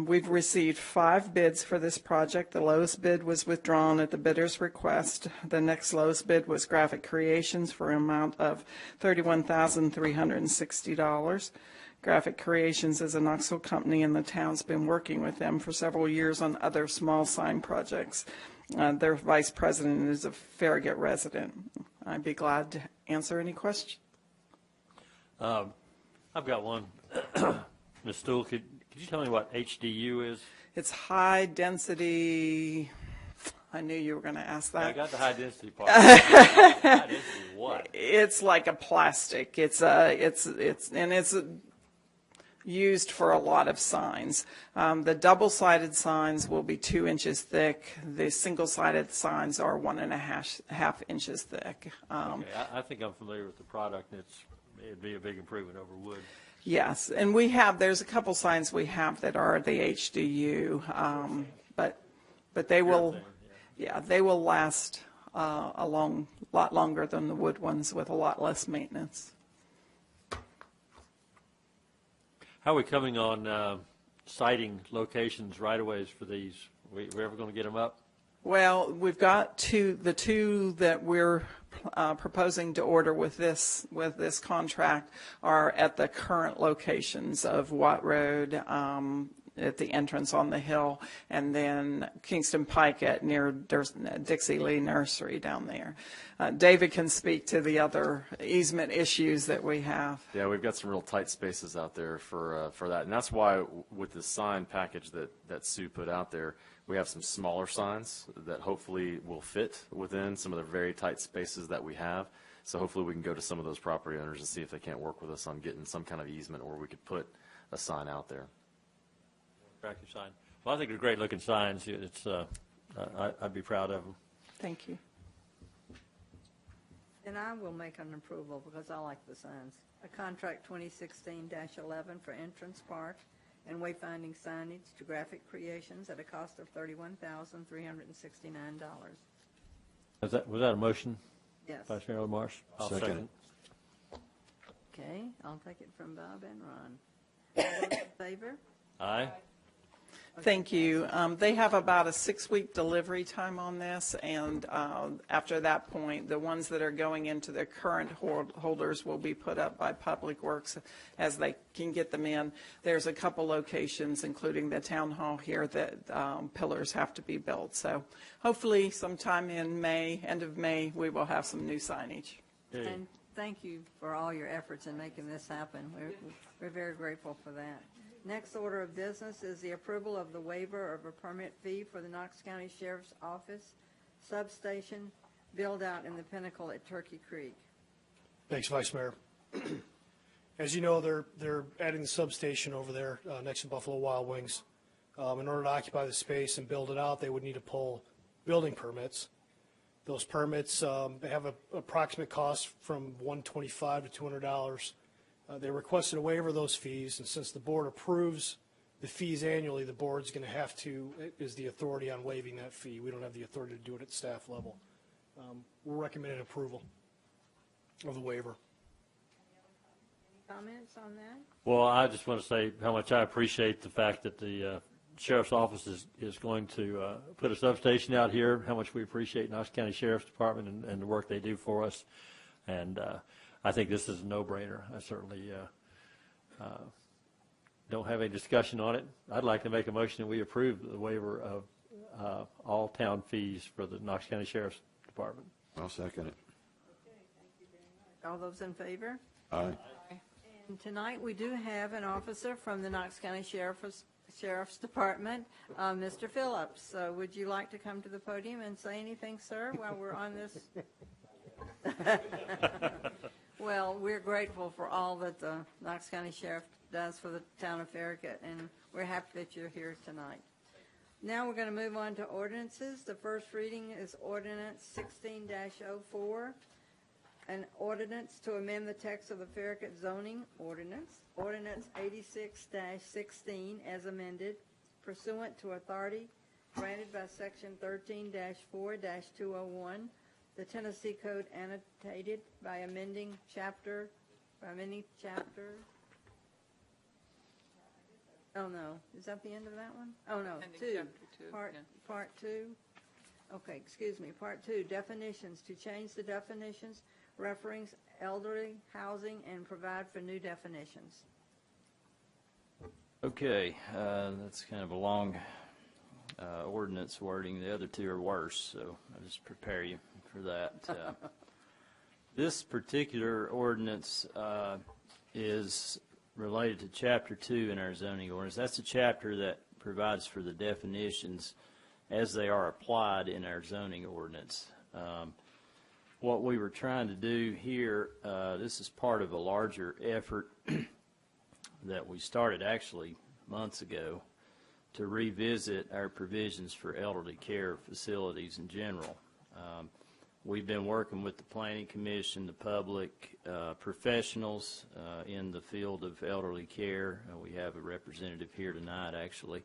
We've received 5 bids for this project. The lowest bid was withdrawn at the bidder's request. The next lowest bid was Graphic Creations for an amount of $31,360. Graphic Creations is a Knoxville company, and the town's been working with them for several years on other small sign projects. Their vice president is a Farragut resident. I'd be glad to answer any questions. I've got one. Ms. Stool, could you tell me what HDU is? It's high density. I knew you were going to ask that. I got the high density part. High density what? It's like a plastic. It's used for a lot of signs. The double-sided signs will be 2 inches thick. The single-sided signs are 1.5 inches thick. Okay, I think I'm familiar with the product. It'd be a big improvement over wood. Yes, and there's a couple signs we have that are the HDU, but they will, they will last a lot longer than the wood ones with a lot less maintenance. How are we coming on siting locations, right-of-ways for these? We ever going to get them up? Well, we've got the 2 that we're proposing to order with this contract are at the current locations of Watt Road, at the entrance on the hill, and then Kingston Pike near Dixie Lee Nursery down there. David can speak to the other easement issues that we have. Yeah, we've got some real tight spaces out there for that, and that's why with the sign package that Sue put out there, we have some smaller signs that hopefully will fit within some of the very tight spaces that we have. So hopefully we can go to some of those property owners and see if they can't work with us on getting some kind of easement where we could put a sign out there. Attractive sign. Well, I think they're great-looking signs. It's, I'd be proud of them. Thank you. And I will make an approval because I like the signs. A contract 2016-11 for Entrance Park and wayfinding signage to Graphic Creations at a cost of $31,369. Was that a motion? Yes. Vice Mayor LaMarche? I'll Second. Okay, I'll take it from Bob and Ron. All those in favor? Aye. Thank you. They have about a 6-week delivery time on this, and after that point, the ones that are going into their current holders will be put up by Public Works as they can get them in. There's a couple locations, including the town hall here, that pillars have to be built. So hopefully sometime in May, end of May, we will have some new signage. And thank you for all your efforts in making this happen. We're very grateful for that. Next order of business is the approval of the waiver of a permit fee for the Knox County Sheriff's Office substation build-out in the Pinnacle at Turkey Creek. Thanks, Vice Mayor. As you know, they're adding the substation over there next to Buffalo Wild Wings. In order to occupy the space and build it out, they would need to pull building permits. Those permits have an approximate cost from $125 to $200. They requested a waiver of those fees, and since the board approves the fees annually, the board's going to have to, is the authority on waiving that fee. We don't have the authority to do it at staff level. We're recommending approval of the waiver. Any comments on that? Well, I just want to say how much I appreciate the fact that the Sheriff's Office is going to put a substation out here, how much we appreciate Knox County Sheriff's Department and the work they do for us. And I think this is a no-brainer. I certainly don't have any discussion on it. I'd like to make a motion that we approve the waiver of all town fees for the Knox County Sheriff's Department. I'll second it. Okay, thank you very much. All those in favor? Aye. And tonight, we do have an officer from the Knox County Sheriff's Department, Mr. Phillips. So would you like to come to the podium and say anything, sir, while we're on this? Well, we're grateful for all that the Knox County Sheriff does for the town of Farragut, and we're happy that you're here tonight. Now we're going to move on to ordinances. The first reading is Ordinance 16-04, an ordinance to amend the text of the Farragut zoning ordinance, Ordinance 86-16 as amended, pursuant to authority granted by Section 13-4-201, the Tennessee Code annotated by amending chapter. Oh, no. Is that the end of that one? Oh, no. Ending 2. chapter 2, Part 2. Okay, excuse me. Part 2, definitions, to change the definitions, reference elderly housing, and provide for new definitions. Okay, that's kind of a long ordinance wording. The other two are worse, so I'll just prepare you for that. This particular ordinance is related to Chapter 2 in our zoning ordinance. That's a chapter that provides for the definitions as they are applied in our zoning ordinance. What we were trying to do here, this is part of a larger effort that we started actually months ago to revisit our provisions for elderly care facilities in general. We've been working with the Planning Commission, the public, professionals in the field of elderly care. We have a representative here tonight, actually,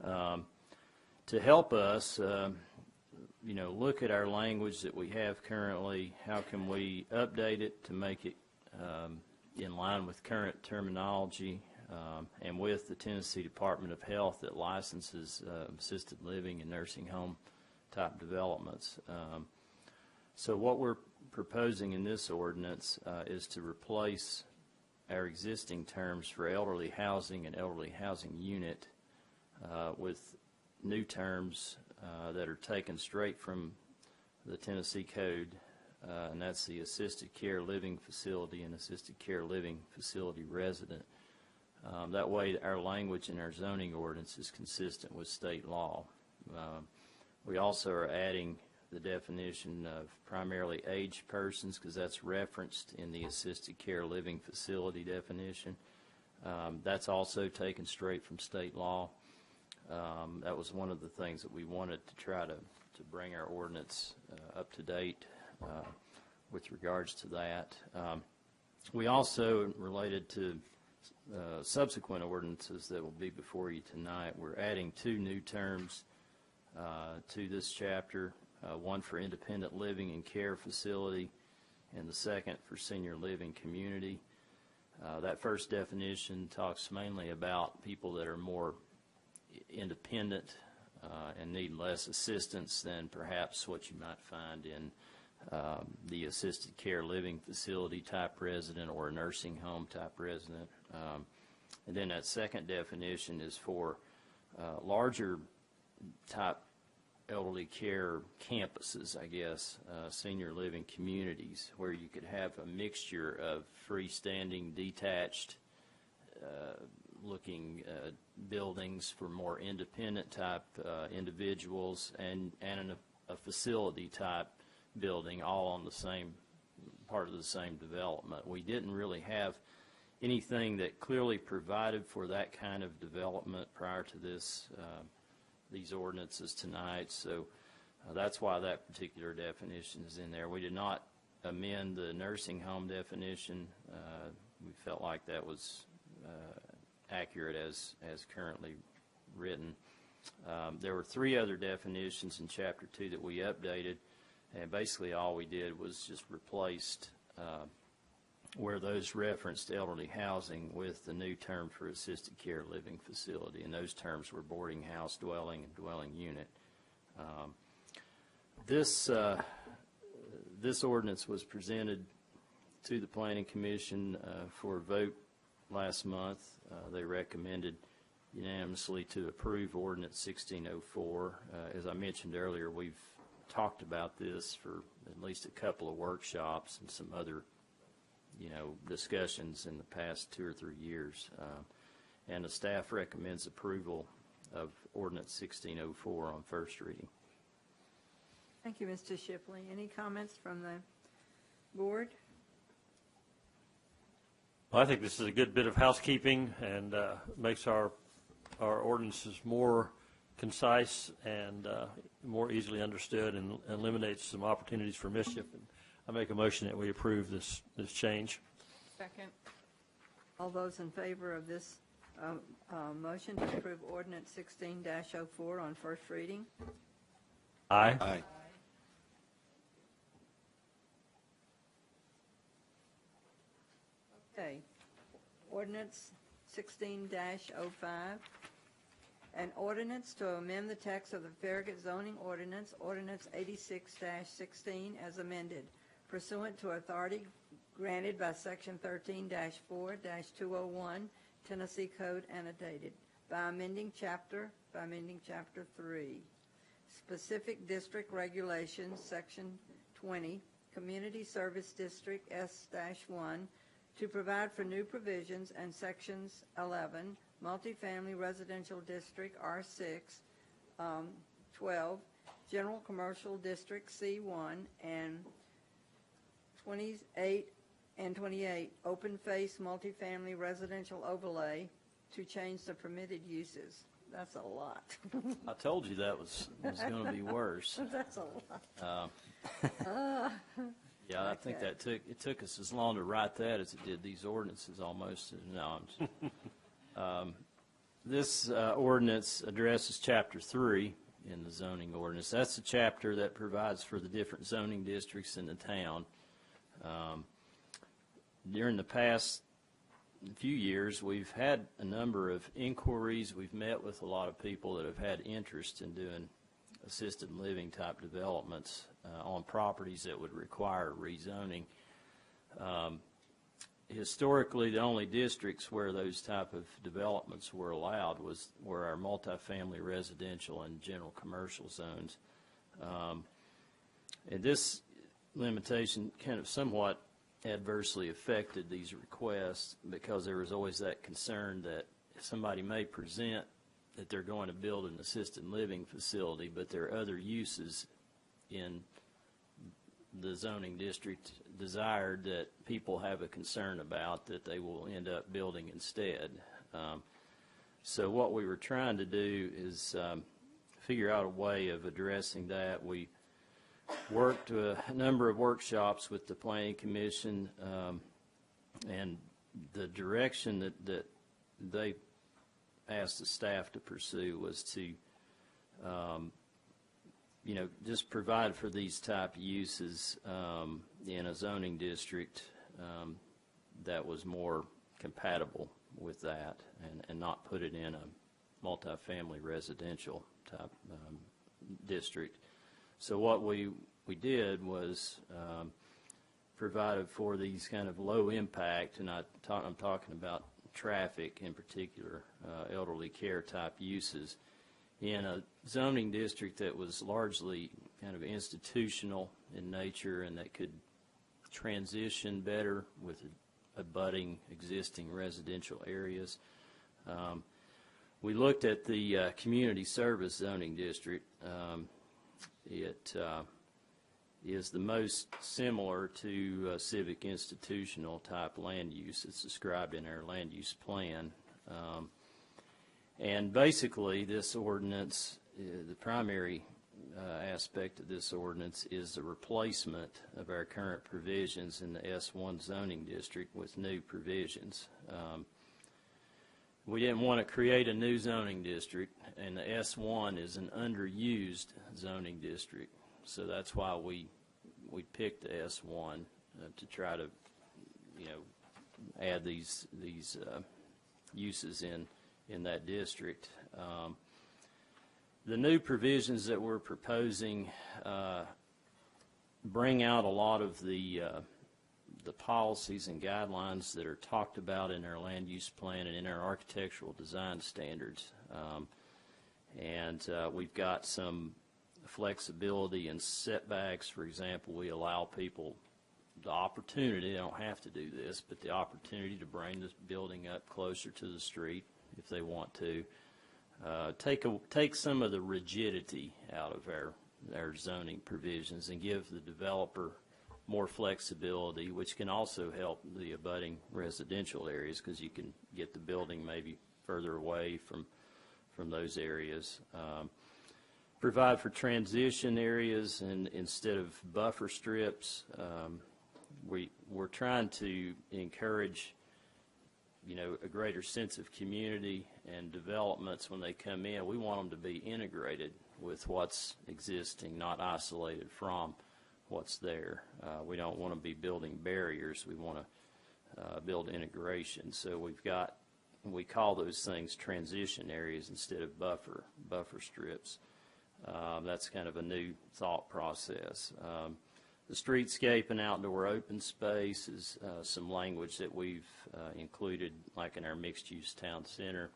to help us, look at our language that we have currently. How can we update it to make it in line with current terminology and with the Tennessee Department of Health that licenses assisted living and nursing home type developments. So what we're proposing in this ordinance is to replace our existing terms for elderly housing and elderly housing unit with new terms that are taken straight from the Tennessee Code, and that's the assisted care living facility and assisted care living facility resident. That way our language in our zoning ordinance is consistent with state law. We also are adding the definition of primarily aged persons because that's referenced in the assisted care living facility definition. That's also taken straight from state law. That was one of the things that we wanted to try to bring our ordinance up to date with regards to that. We also, related to subsequent ordinances that will be before you tonight, we're adding 2 new terms to this chapter, one for independent living and care facility, and the second for senior living community. That first definition talks mainly about people that are more independent and need less assistance than perhaps what you might find in the assisted care living facility type resident or a nursing home type resident. And then that second definition is for larger type elderly care campuses, I guess, senior living communities, where you could have a mixture of freestanding, detached looking buildings for more independent type individuals and a facility type building, all on the same part of the same development. We didn't really have anything that clearly provided for that kind of development prior to this these ordinances tonight, so that's why that particular definition is in there. We did not amend the nursing home definition. We felt like that was accurate as currently written. There were 3 other definitions in Chapter 2 that we updated, and basically all we did was just replaced where those referenced elderly housing with the new term for assisted care living facility, and those terms were boarding house, dwelling, and dwelling unit. This ordinance was presented to the Planning Commission for a vote last month. They recommended unanimously to approve Ordinance 1604. As I mentioned earlier, we've talked about this for at least a couple of workshops and some other discussions in the past 2 or 3 years, and the staff recommends approval of Ordinance 1604 on first reading. Thank you, Mr. Shipley. Any comments from the board? Well, I think this is a good bit of housekeeping and makes our ordinances more concise and more easily understood, and eliminates some opportunities for mischief. And I make a motion that we approve this change. Second. All those in favor of this motion to approve Ordinance 16-04 on first reading? Aye. Aye. Okay. Ordinance 16-05. An ordinance to amend the text of the Farragut zoning ordinance, Ordinance 86-16, as amended, pursuant to authority granted by Section 13-4-201 Tennessee Code annotated, by amending Chapter 3. Specific District Regulations, Section 20, Community Service District S-1, to provide for new provisions, and Sections 11, Multifamily Residential District R6, 12, General Commercial District C1, and 28 and 28, Open Face Multifamily Residential Overlay, to change the permitted uses. That's a lot. I told you that was going to be worse. That's a lot. Yeah, I think that took us as long to write that as it did these ordinances almost. No, this ordinance addresses Chapter 3 in the zoning ordinance. That's the chapter that provides for the different zoning districts in the town. During the past few years, we've had a number of inquiries. We've met with a lot of people that have had interest in doing assisted living type developments on properties that would require rezoning. Historically, the only districts where those type of developments were allowed were our multifamily residential and general commercial zones. And this limitation kind of somewhat adversely affected these requests, because there was always that concern that somebody may present that they're going to build an assisted living facility, but there are other uses in the zoning district desired that people have a concern about that they will end up building instead. So what we were trying to do is figure out a way of addressing that. We worked a number of workshops with the Planning Commission, and the direction that they asked the staff to pursue was to, just provide for these type of uses in a zoning district that was more compatible with that, and not put it in a multifamily residential type district. So what we did was provided for these kind of low impact, and I'm talking about traffic in particular, elderly care type uses, in a zoning district that was largely kind of institutional in nature and that could transition better with abutting existing residential areas. We looked at the community service zoning district. It is the most similar to civic institutional type land use. It's described in our land use plan. And basically this ordinance, the primary aspect of this ordinance is the replacement of our current provisions in the S1 zoning district with new provisions. We didn't want to create a new zoning district, and the S1 is an underused zoning district. So that's why we picked the S1 to try to, add these uses in that district. The new provisions that we're proposing bring out a lot of the policies and guidelines that are talked about in our land use plan and in our architectural design standards. We've got some flexibility and setbacks. For example, we allow people the opportunity, they don't have to do this, but the opportunity to bring this building up closer to the street if they want to. Take some of the rigidity out of our zoning provisions and give the developer more flexibility, which can also help the abutting residential areas because you can get the building maybe further away from those areas. Provide for transition areas and instead of buffer strips. We're trying to encourage a greater sense of community and developments when they come in. We want them to be integrated with what's existing, not isolated from what's there. We don't want to be building barriers. We want to build integration. So we call those things transition areas instead of buffer strips. That's kind of a new thought process. The streetscape and outdoor open space is some language that we've included, like in our mixed-use town center,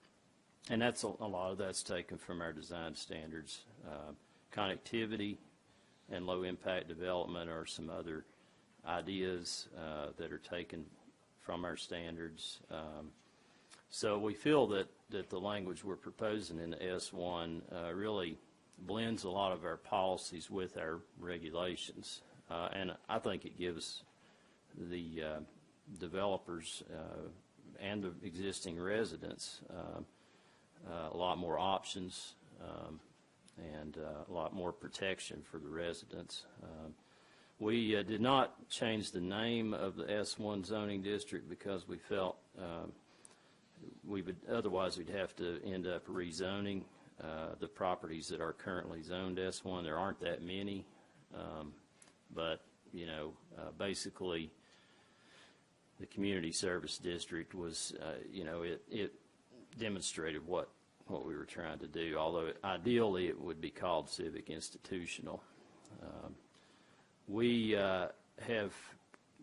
and that's a lot of that's taken from our design standards. Connectivity and low-impact development are some other ideas that are taken from our standards. So we feel that the language we're proposing in the S1 really blends a lot of our policies with our regulations. And I think it gives the developers and the existing residents a lot more options and a lot more protection for the residents. We did not change the name of the S1 zoning district because we felt otherwise we'd have to end up rezoning the properties that are currently zoned S1. There aren't that many. But, basically the community service district was, it demonstrated what we were trying to do, although ideally it would be called civic institutional. We have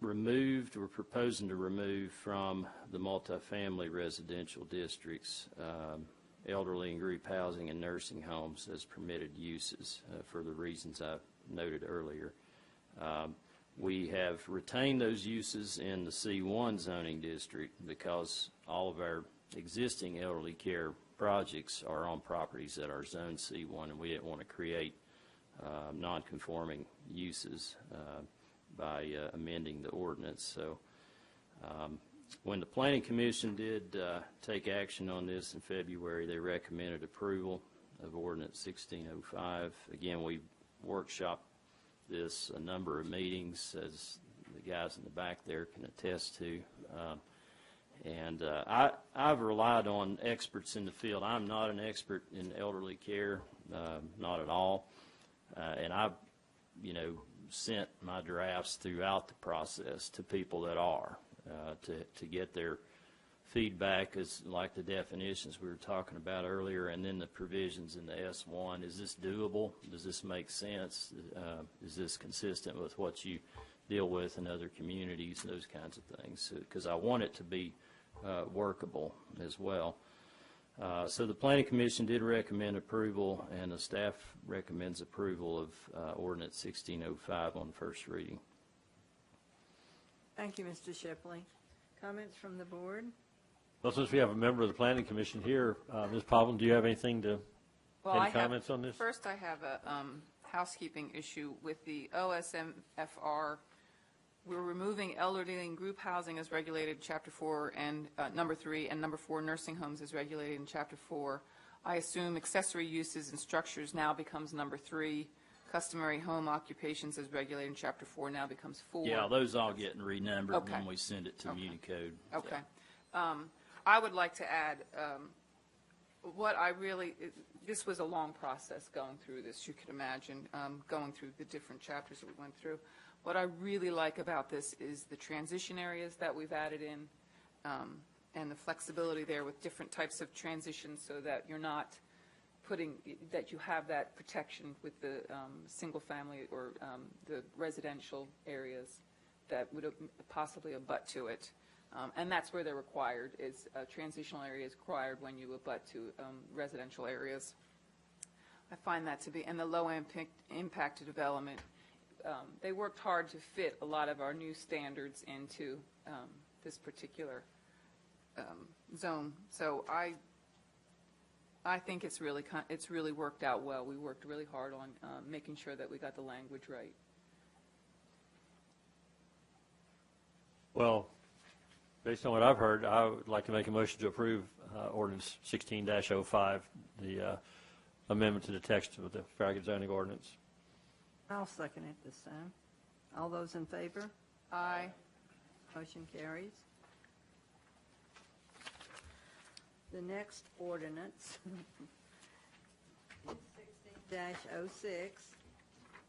removed, we're proposing to remove from the multifamily residential districts elderly and group housing and nursing homes as permitted uses for the reasons I noted earlier. We have retained those uses in the C1 zoning district because all of our existing elderly care projects are on properties that are zone C1, and we didn't want to create non-conforming uses by amending the ordinance. So When the Planning Commission did take action on this in February, they recommended approval of Ordinance 1605. Again, we workshopped this a number of meetings, as the guys in the back there can attest to. I've relied on experts in the field. I'm not an expert in elderly care, not at all. And I've, sent my drafts throughout the process to people that are, to get their feedback, as like the definitions we were talking about earlier, and then the provisions in the S1. Is this doable? Does this make sense? Is this consistent with what you deal with in other communities, those kinds of things? Because I want it to be workable as well. So the Planning Commission did recommend approval, and the staff recommends approval of Ordinance 1605 on first reading. Thank you, Mr. Shipley. Comments from the board? Well, since we have a member of the Planning Commission here, Ms. Povlin, do you have anything to, any comments on this? First, I have a housekeeping issue with the OSMFR. We're removing elderly and group housing as regulated in Chapter 4 and number 3, and number 4, nursing homes as regulated in Chapter 4. I assume accessory uses and structures now becomes number 3. Customary home occupations as regulated in Chapter 4 now becomes 4. Yeah, those all getting renumbered when we send it to Municode. Okay. Yeah. I would like to add this was a long process going through this, you could imagine, going through the different chapters that we went through. What I really like about this is the transition areas that we've added in, and the flexibility there with different types of transitions, so that you're not that you have that protection with the single family or the residential areas that would possibly abut to it. And that's where they're required, is transitional areas required when you abut to residential areas. I find that to be, and the low impact development, they worked hard to fit a lot of our new standards into this particular zone. So I think it's really worked out well. We worked really hard on making sure that we got the language right. Well, based on what I've heard, I would like to make a motion to approve Ordinance 16-05, the amendment to the text of the Farragut zoning ordinance. I'll second it this time. All those in favor? Aye. Motion carries. The next ordinance is 16-06,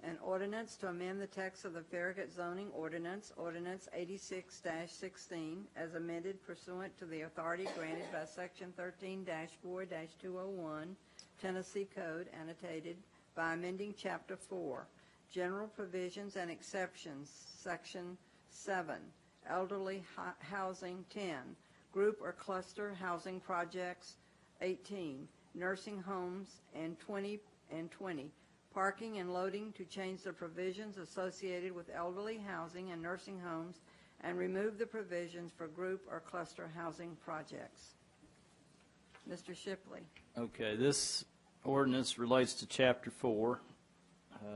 an ordinance to amend the text of the Farragut zoning ordinance, Ordinance 86-16, as amended pursuant to the authority granted by Section 13-4-201, Tennessee Code, annotated by amending Chapter 4, General Provisions and Exceptions, Section 7, Elderly Housing 10, Group or Cluster Housing Projects 18, Nursing Homes and 20, Parking and Loading to change the provisions associated with elderly housing and nursing homes and remove the provisions for group or cluster housing projects. Mr. Shipley. Okay, this ordinance relates to Chapter 4.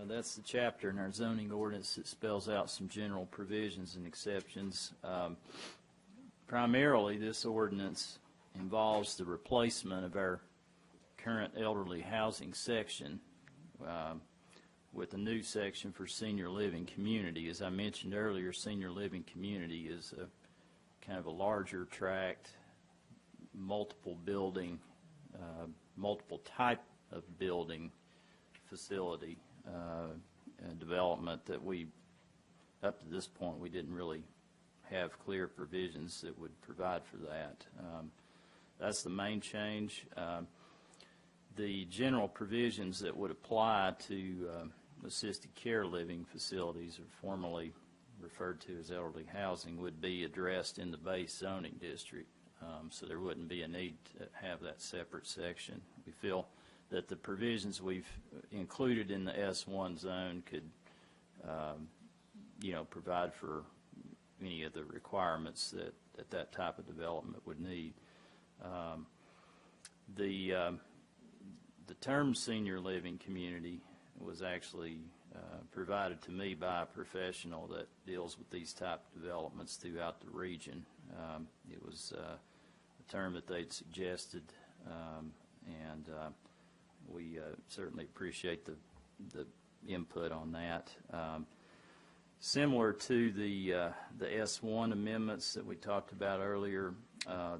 That's the chapter in our zoning ordinance that spells out some general provisions and exceptions. Primarily, this ordinance involves the replacement of our current elderly housing section with a new section for senior living community. As I mentioned earlier, senior living community is a kind of a larger tract, multiple building, multiple type of building facility development that we, up to this point, we didn't really have clear provisions that would provide for that. That's the main change. The general provisions that would apply to assisted care living facilities, or formerly referred to as elderly housing, would be addressed in the base zoning district. So there wouldn't be a need to have that separate section. We feel that the provisions we've included in the S1 zone could, provide for any of the requirements that type of development would need. The term senior living community was actually provided to me by a professional that deals with these type of developments throughout the region. It was a term that they'd suggested, and we certainly appreciate the input on that. Similar to the S1 amendments that we talked about earlier,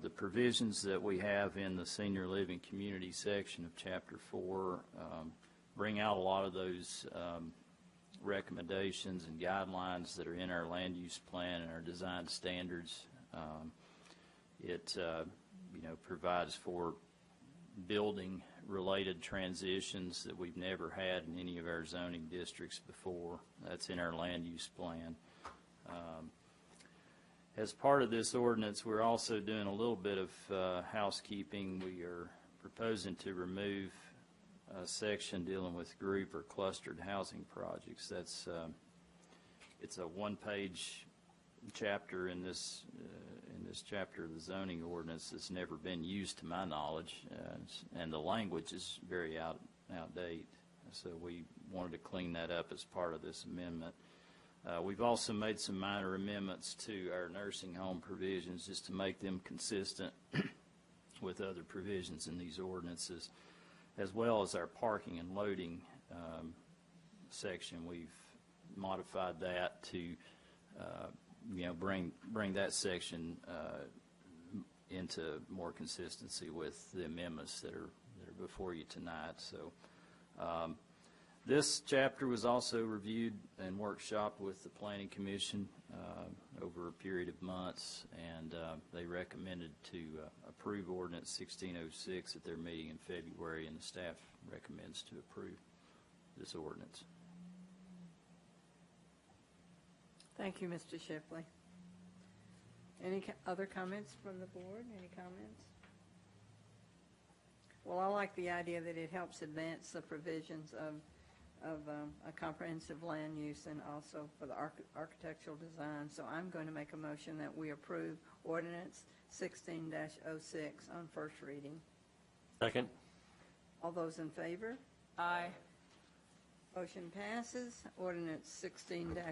the provisions that we have in the senior living community section of Chapter 4 bring out a lot of those recommendations and guidelines that are in our land use plan and our design standards. It provides for building-related transitions that we've never had in any of our zoning districts before. That's in our land use plan. As part of this ordinance, we're also doing a little bit of housekeeping. We are proposing to remove a section dealing with group or clustered housing projects. That's it's a one-page chapter in this chapter of the zoning ordinance that's never been used to my knowledge, and the language is very outdated. So we wanted to clean that up as part of this amendment. We've also made some minor amendments to our nursing home provisions just to make them consistent with other provisions in these ordinances, as well as our parking and loading section. We've modified that to bring that section into more consistency with the amendments that are before you tonight. So this chapter was also reviewed and workshopped with the Planning Commission over a period of months, and they recommended to approve Ordinance 1606 at their meeting in February, and the staff recommends to approve this ordinance. Thank you, Mr. Shipley. Any other comments from the board? Any comments? Well, I like the idea that it helps advance the provisions of a comprehensive land use and also for the architectural design. So I'm going to make a motion that we approve Ordinance 16-06 on first reading. Second. All those in favor? Aye. Motion passes. Ordinance 16-06.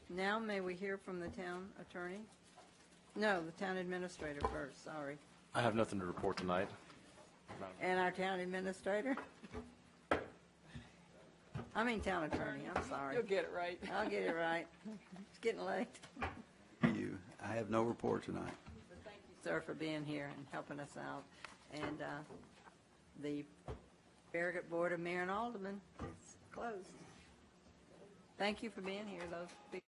Now may we hear from the town attorney? No, the town administrator first, sorry. I have nothing to report tonight. And our town administrator? I mean town attorney, I'm sorry. You'll get it right. I'll get it right. It's getting late. I have no report tonight. Thank you, sir, for being here and helping us out. And the Farragut Board of Mayor and Aldermen is closed. Thank you for being here, those people.